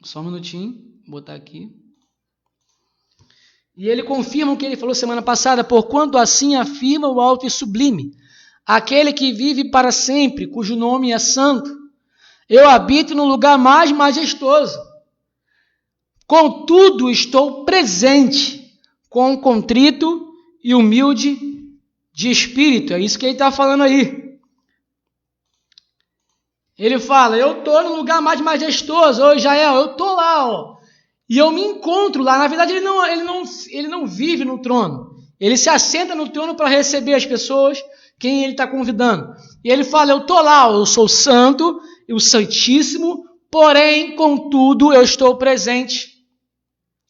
Só um minutinho, vou botar aqui. E ele confirma o que ele falou semana passada: porquanto assim afirma o alto e sublime, aquele que vive para sempre, cujo nome é santo, eu habito no lugar mais majestoso. Contudo, estou presente com o contrito e humilde de espírito. É isso que ele está falando aí. Ele fala: eu estou no lugar mais majestoso. Ô Jael, eu estou lá, ó. E eu me encontro lá. Na verdade, ele não vive no trono. Ele se assenta no trono para receber as pessoas, quem ele está convidando. E ele fala: eu estou lá, ó, eu sou santo, o santíssimo, porém, contudo, eu estou presente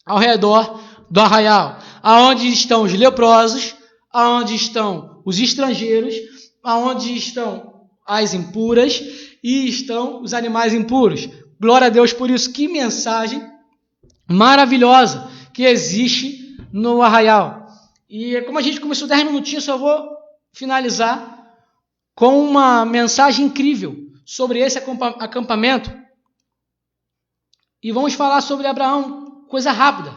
ao redor do arraial, aonde estão os leprosos, aonde estão os estrangeiros, aonde estão as impuras e estão os animais impuros. Glória a Deus por isso. Que mensagem maravilhosa que existe no arraial. E como a gente começou 10 minutinhos, eu vou finalizar com uma mensagem incrível sobre esse acampamento. E vamos falar sobre Abraão. Coisa rápida.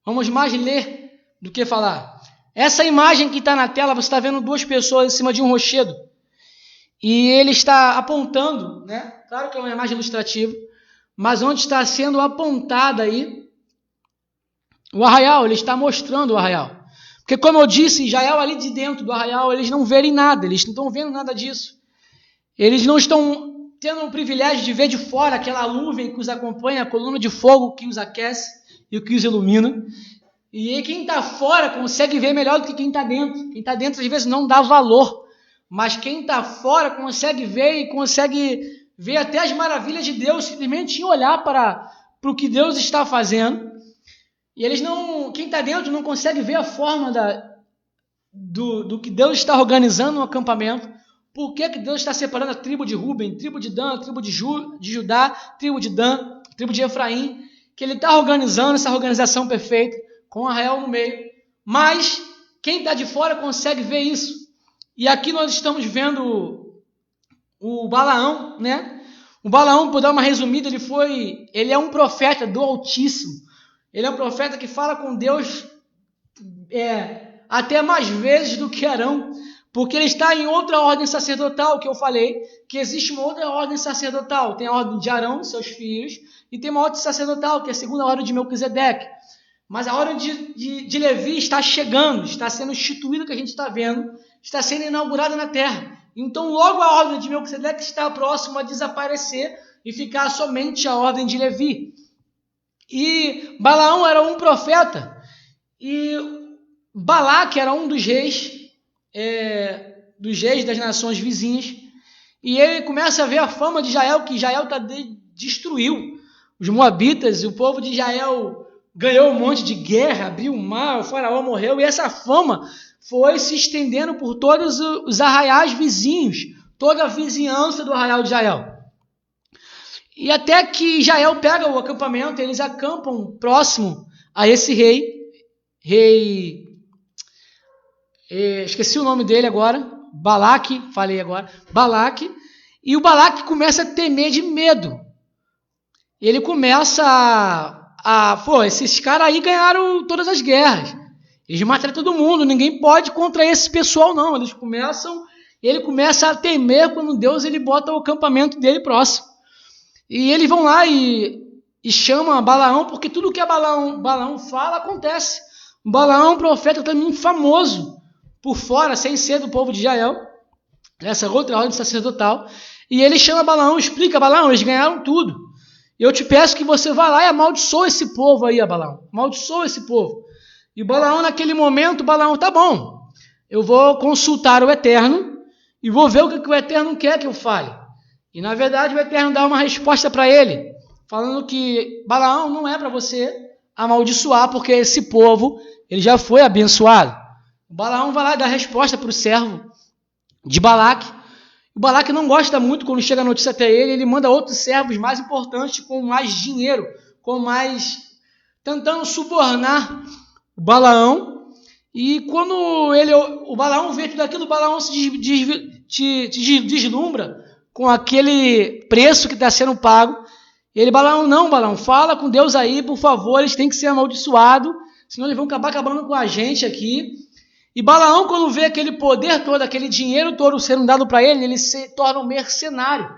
Vamos mais ler do que falar. Essa imagem que está na tela, você está vendo duas pessoas em cima de um rochedo. E ele está apontando, né? Claro que é uma imagem ilustrativa, mas onde está sendo apontada aí o arraial, ele está mostrando o arraial. Porque como eu disse, Israel ali de dentro do arraial, eles não verem nada, eles não estão vendo nada disso. Eles não estão tendo o privilégio de ver de fora aquela nuvem que os acompanha, a coluna de fogo que os aquece e o que os ilumina. E quem está fora consegue ver melhor do que quem está dentro. Quem está dentro às vezes não dá valor, mas quem está fora consegue ver e consegue ver até as maravilhas de Deus, simplesmente em olhar para o que Deus está fazendo. E eles não, quem está dentro não consegue ver a forma do que Deus está organizando no acampamento. Por que Deus está separando a tribo de Ruben, tribo de Dan, tribo de Judá, tribo de Dan, tribo de Efraim, que ele está organizando essa organização perfeita, com Arraial no meio. Mas quem está de fora consegue ver isso. E aqui nós estamos vendo o Balaão, né? O Balaão, por dar uma resumida, ele é um profeta do Altíssimo. Ele é um profeta que fala com Deus até mais vezes do que Arão, porque ele está em outra ordem sacerdotal, que eu falei, que existe uma outra ordem sacerdotal. Tem a ordem de Arão, seus filhos, e tem uma ordem sacerdotal, que é a segunda ordem de Melquisedeque. Mas a ordem de Levi está chegando, está sendo instituída, que a gente está vendo, está sendo inaugurada na terra. Então, logo a ordem de Melquisedeque está próxima a desaparecer e ficar somente a ordem de Levi. E Balaão era um profeta, e Balaque era um dos reis das nações vizinhas, e ele começa a ver a fama de Israel, que Israel destruiu os moabitas, e o povo de Israel ganhou um monte de guerra, abriu o mar, o faraó morreu, e essa fama foi se estendendo por todos os arraiais vizinhos, toda a vizinhança do arraial de Israel. E até que Israel pega o acampamento, eles acampam próximo a esse esqueci o nome dele agora, Balaque, e o Balaque começa a temer de medo. Ele começa esses caras aí ganharam todas as guerras, eles mataram todo mundo, ninguém pode contra esse pessoal não. Ele começa a temer quando Deus ele bota o acampamento dele próximo. E eles vão lá e chamam Balaão, porque tudo que Balaão fala acontece. Balaão é um profeta também famoso por fora, sem ser do povo de Israel, essa outra ordem sacerdotal. E ele chama Balaão, explica: Balaão, eles ganharam tudo. Eu te peço que você vá lá e amaldiçoe esse povo aí, Balaão. Amaldiçoe esse povo. E Balaão, naquele momento, tá bom, eu vou consultar o Eterno e vou ver o que o Eterno quer que eu fale. E na verdade o Eterno dá uma resposta para ele, falando que Balaão não é para você amaldiçoar, porque esse povo ele já foi abençoado. O Balaão vai lá e dá a resposta para o servo de Balaque. O Balaque não gosta muito quando chega a notícia até ele, ele manda outros servos mais importantes, com mais dinheiro, tentando subornar o Balaão. E quando o Balaão vê tudo aquilo, o Balaão se deslumbra com aquele preço que está sendo pago. Ele, Balaão, fala com Deus aí, por favor, eles têm que ser amaldiçoados, senão eles vão acabar acabando com a gente aqui. E Balaão, quando vê aquele poder todo, aquele dinheiro todo sendo dado para ele se torna um mercenário.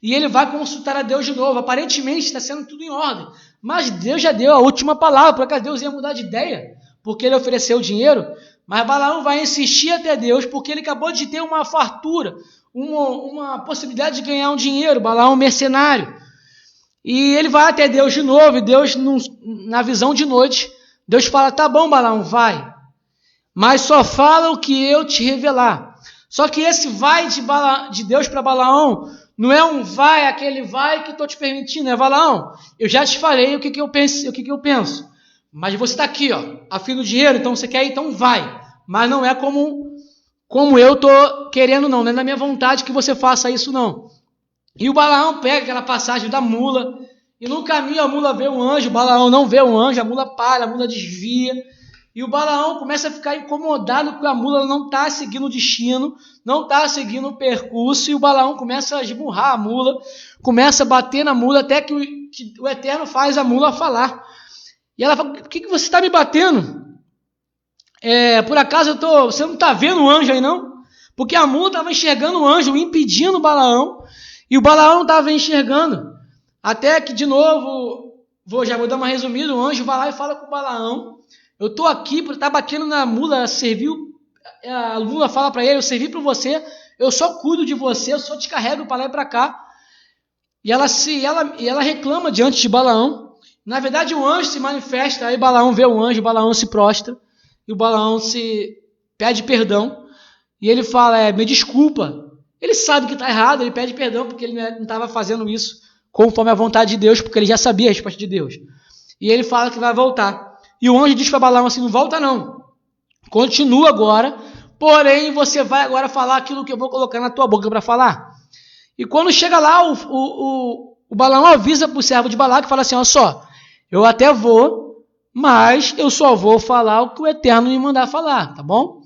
E ele vai consultar a Deus de novo. Aparentemente está sendo tudo em ordem, mas Deus já deu a última palavra, por acaso Deus ia mudar de ideia, porque ele ofereceu o dinheiro. Mas Balaão vai insistir até Deus, porque ele acabou de ter uma fartura, uma possibilidade de ganhar um dinheiro. Balaão é um mercenário. E ele vai até Deus de novo, e Deus, na visão de noite, Deus fala: tá bom, Balaão, vai, mas só fala o que eu te revelar. Só que esse vai de Deus para Balaão não é um vai, aquele vai que estou te permitindo, é: Balaão, eu já te falei o que eu penso, mas você está aqui, a fim do dinheiro, então você quer ir, então vai, mas não é como eu estou querendo não é na minha vontade que você faça isso não. E o Balaão pega aquela passagem da mula, e no caminho a mula vê um anjo, o Balaão não vê um anjo, a mula para, a mula desvia, e o Balaão começa a ficar incomodado porque a mula não está seguindo o destino, não está seguindo o percurso, e o Balaão começa a esmurrar a mula, começa a bater na mula, até que o Eterno faz a mula falar. E ela fala: por que você está me batendo? por acaso você não está vendo o anjo aí não? Porque a mula estava enxergando o anjo, impedindo o Balaão, e o Balaão não estava enxergando. Até que, de novo, já vou dar uma resumida, o anjo vai lá e fala com o Balaão, eu estou aqui para estar batendo na mula, a mula fala para ele, eu servi para você, eu só cuido de você, eu só te carrego para lá e para cá. E ela reclama diante de Balaão. Na verdade, o anjo se manifesta, aí Balaão vê o anjo, Balaão se prostra, e o Balaão se pede perdão, e ele fala, me desculpa. Ele sabe que está errado, ele pede perdão, porque ele não estava fazendo isso conforme a vontade de Deus, porque ele já sabia a resposta de Deus. E ele fala que vai voltar. E o anjo diz para Balaão assim, não volta não, continua agora, porém você vai agora falar aquilo que eu vou colocar na tua boca para falar. E quando chega lá, o Balaão avisa para o servo de Balaque e fala assim, olha só, eu até vou, mas eu só vou falar o que o Eterno me mandar falar, tá bom?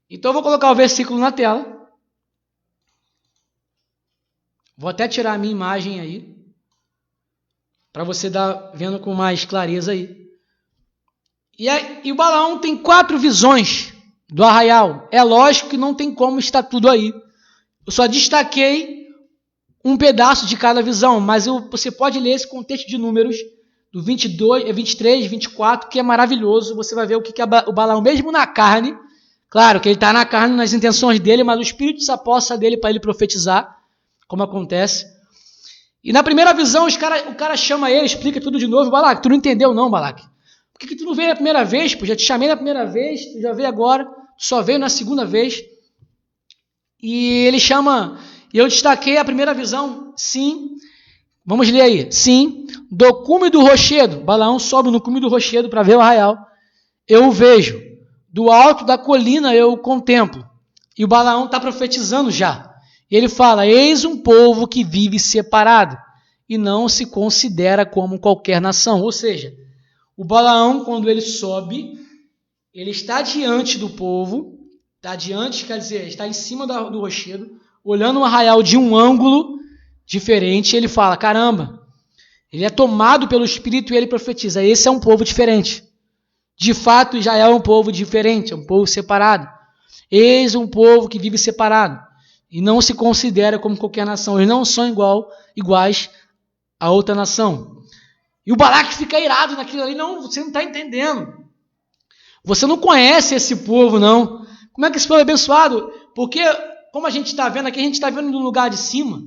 Então eu vou colocar o versículo na tela. Vou até tirar a minha imagem aí, para você estar vendo com mais clareza aí. E o Balaão tem 4 visões do arraial. É lógico que não tem como estar tudo aí. Eu só destaquei um pedaço de cada visão, mas você pode ler esse contexto de Números, do 23, 24, que é maravilhoso. Você vai ver o que o Balaão, mesmo na carne, claro que ele está na carne nas intenções dele, mas o Espírito se aposta dele para ele profetizar, como acontece. E na primeira visão, o cara chama ele, explica tudo de novo. Balaque, tu não entendeu não, Balaque? Por que tu não veio na primeira vez? Pô, já te chamei na primeira vez, tu já veio agora, tu só veio na segunda vez. E ele chama, e eu destaquei a primeira visão, sim, vamos ler aí, sim, do cume do rochedo, Balaão sobe no cume do rochedo para ver o arraial, eu o vejo, do alto da colina eu o contemplo, e o Balaão está profetizando já, e ele fala, eis um povo que vive separado, e não se considera como qualquer nação, ou seja, o Balaão, quando ele sobe, ele está diante do povo, está diante, quer dizer, está em cima do rochedo, olhando o arraial de um ângulo diferente, ele fala, caramba, ele é tomado pelo Espírito e ele profetiza, esse é um povo diferente. De fato, Israel é um povo diferente, é um povo separado. Eis um povo que vive separado e não se considera como qualquer nação, eles não são iguais a outra nação. E o Balaque fica irado naquilo ali, não, você não está entendendo. Você não conhece esse povo, não. Como é que esse povo é abençoado? Porque, como a gente está vendo aqui, a gente está vendo no lugar de cima.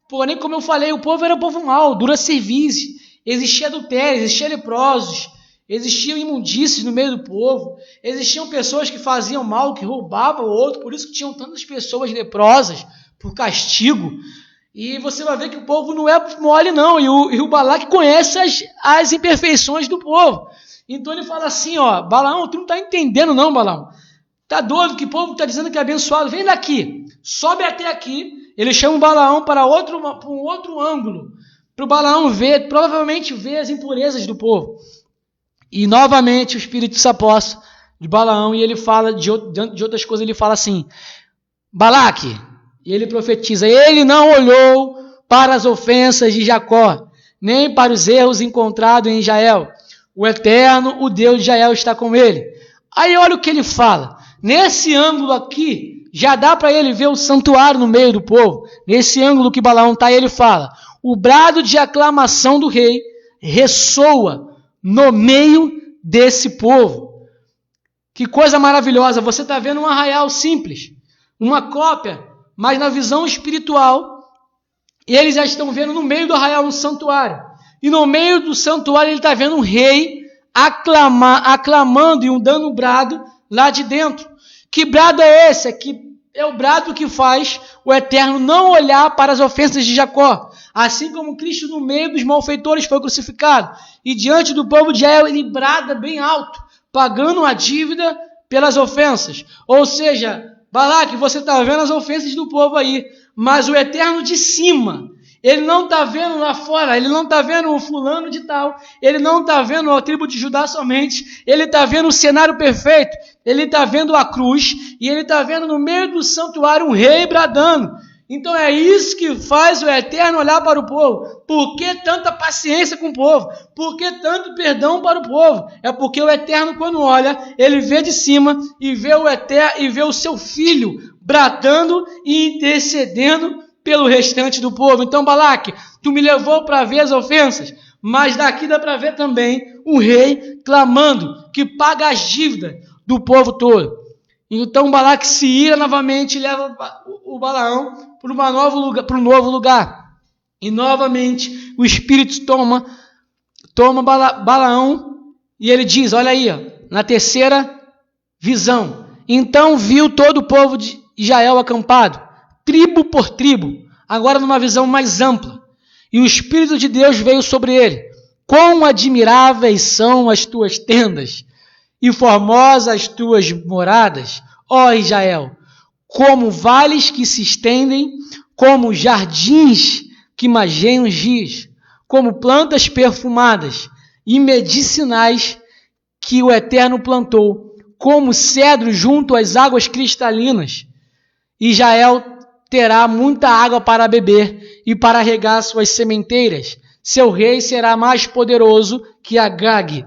Porém, como eu falei, o povo era um povo mau, dura serviço, existia adultério, existia leprosos, existiam imundícies no meio do povo, existiam pessoas que faziam mal, que roubavam o outro, por isso que tinham tantas pessoas leprosas, por castigo. E você vai ver que o povo não é mole, não. E o Balaque conhece as imperfeições do povo. Então ele fala assim, ó, Balaão, tu não está entendendo não, Balaão. Tá doido que o povo está dizendo que é abençoado. Vem daqui, sobe até aqui. Ele chama o Balaão para um outro ângulo. Para o Balaão provavelmente ver as impurezas do povo. E novamente o Espírito se aposta de Balaão e ele fala de outras coisas. Ele fala assim, Balaque, e ele profetiza, ele não olhou para as ofensas de Jacó, nem para os erros encontrados em Israel. O Eterno, o Deus de Israel, está com ele. Aí olha o que ele fala. Nesse ângulo aqui, já dá para ele ver o santuário no meio do povo. Nesse ângulo que Balaão está, ele fala, o brado de aclamação do rei ressoa no meio desse povo. Que coisa maravilhosa, você está vendo um arraial simples, uma cópia, mas na visão espiritual, eles já estão vendo no meio do arraial um santuário. E no meio do santuário ele está vendo um rei aclamando e dando um brado lá de dentro. Que brado é esse? É o brado que faz o Eterno não olhar para as ofensas de Jacó. Assim como Cristo no meio dos malfeitores foi crucificado. E diante do povo de Israel ele brada bem alto, pagando a dívida pelas ofensas. Ou seja, Balaque, você está vendo as ofensas do povo aí, mas o Eterno de cima, ele não está vendo lá fora, ele não está vendo o fulano de tal, ele não está vendo a tribo de Judá somente, ele está vendo o cenário perfeito, ele está vendo a cruz, e ele está vendo no meio do santuário um rei bradando. Então é isso que faz o Eterno olhar para o povo. Por que tanta paciência com o povo? Por que tanto perdão para o povo? É porque o Eterno, quando olha, ele vê de cima e vê o Eterno e vê o seu filho bradando e intercedendo pelo restante do povo. Então, Balaque, tu me levou para ver as ofensas, mas daqui dá para ver também o rei clamando que paga as dívidas do povo todo. Então Balaque se ira novamente e leva o Balaão para um novo lugar. E novamente o Espírito toma Balaão e ele diz, olha aí, ó, na terceira visão. Então viu todo o povo de Israel acampado, tribo por tribo, agora numa visão mais ampla. E o Espírito de Deus veio sobre ele. Quão admiráveis são as tuas tendas e formosas as tuas moradas, ó Israel, como vales que se estendem, como jardins que mageiam os dias, como plantas perfumadas e medicinais que o Eterno plantou, como cedro junto às águas cristalinas. Israel terá muita água para beber e para regar suas sementeiras. Seu rei será mais poderoso que Agag,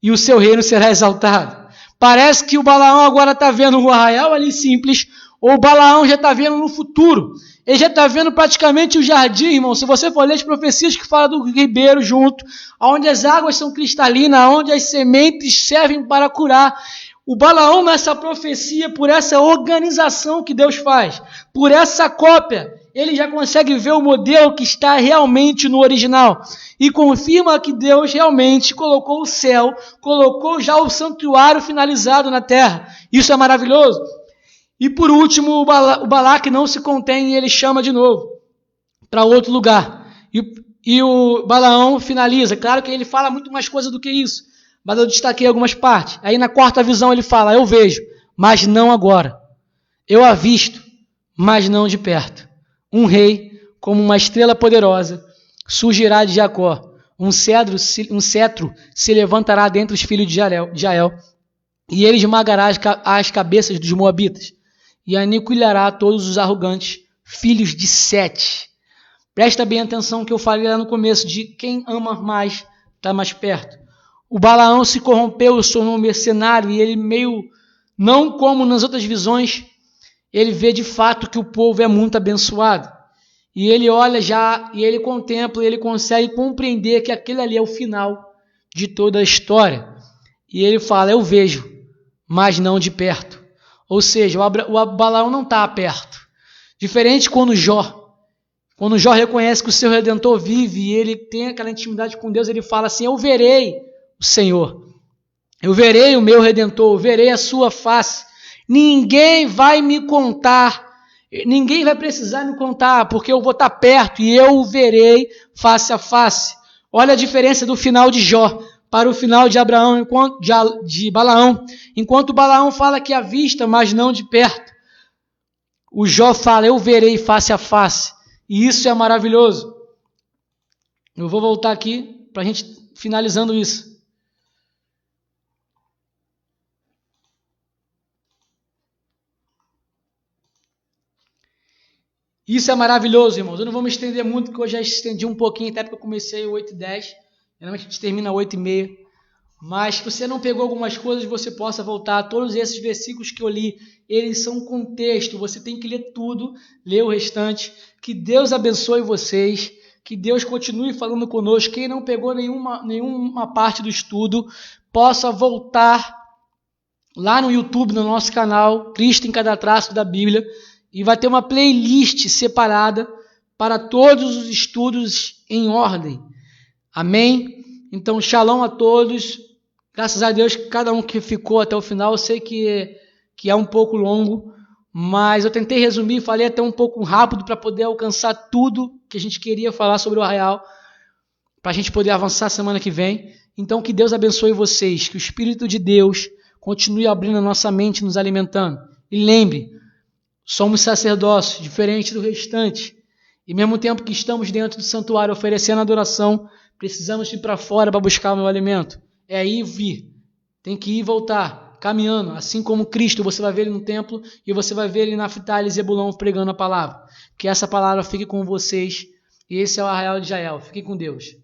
e o seu reino será exaltado. Parece que o Balaão agora está vendo um arraial ali simples, ou o Balaão já está vendo no futuro. Ele já está vendo praticamente o jardim, irmão. Se você for ler as profecias que falam do ribeiro junto, onde as águas são cristalinas, onde as sementes servem para curar. O Balaão nessa profecia, por essa organização que Deus faz, por essa cópia, ele já consegue ver o modelo que está realmente no original. E confirma que Deus realmente colocou o céu, colocou já o santuário finalizado na terra. Isso é maravilhoso. E por último, o Balaque não se contém e ele chama de novo para outro lugar. E o Balaão finaliza. Claro que ele fala muito mais coisa do que isso, mas eu destaquei algumas partes. Aí na quarta visão ele fala, eu vejo, mas não agora. Eu avisto, mas não de perto. Um rei, como uma estrela poderosa, surgirá de Jacó. Um cetro se levantará dentre os filhos de Jael, e ele esmagará as cabeças dos moabitas, e aniquilará todos os arrogantes filhos de Sete. Presta bem atenção que eu falei lá no começo de quem ama mais está mais perto. O Balaão se corrompeu, se tornou um mercenário, e ele meio, não como nas outras visões, ele vê de fato que o povo é muito abençoado. E ele olha já, e ele contempla, e ele consegue compreender que aquele ali é o final de toda a história. E ele fala, eu vejo, mas não de perto. Ou seja, o Balaão não está perto. Diferente quando Jó reconhece que o seu Redentor vive e ele tem aquela intimidade com Deus, ele fala assim, eu verei o Senhor. Eu verei o meu Redentor, eu verei a sua face. Ninguém vai me contar, ninguém vai precisar me contar, porque eu vou estar perto e eu o verei face a face. Olha a diferença do final de Jó para o final de de Balaão. Enquanto Balaão fala que avista, mas não de perto, o Jó fala, eu verei face a face. E isso é maravilhoso. Eu vou voltar aqui para a gente finalizando isso. Isso é maravilhoso, irmãos. Eu não vou me estender muito, porque eu já estendi um pouquinho, até porque eu comecei 8h10. Geralmente a gente termina 8h30. Mas se você não pegou algumas coisas, você possa voltar. Todos esses versículos que eu li, eles são contexto. Você tem que ler tudo, ler o restante. Que Deus abençoe vocês. Que Deus continue falando conosco. Quem não pegou nenhuma parte do estudo, possa voltar lá no YouTube, no nosso canal, Cristo em Cada Traço da Bíblia. E vai ter uma playlist separada para todos os estudos em ordem. Amém? Então, shalom a todos. Graças a Deus, cada um que ficou até o final. Eu sei que é um pouco longo, mas eu tentei resumir, falei até um pouco rápido para poder alcançar tudo que a gente queria falar sobre o arraial, para a gente poder avançar semana que vem. Então, que Deus abençoe vocês, que o Espírito de Deus continue abrindo a nossa mente, nos alimentando. E lembre, somos sacerdócios, diferente do restante. E mesmo tempo que estamos dentro do santuário oferecendo adoração, precisamos ir para fora para buscar o meu alimento. É ir e vir. Tem que ir e voltar. caminhando, assim como Cristo, você vai ver ele no templo e você vai ver ele na Naftali e Zebulão pregando a palavra. Que essa palavra fique com vocês e esse é o Arraial de Jael. Fiquem com Deus.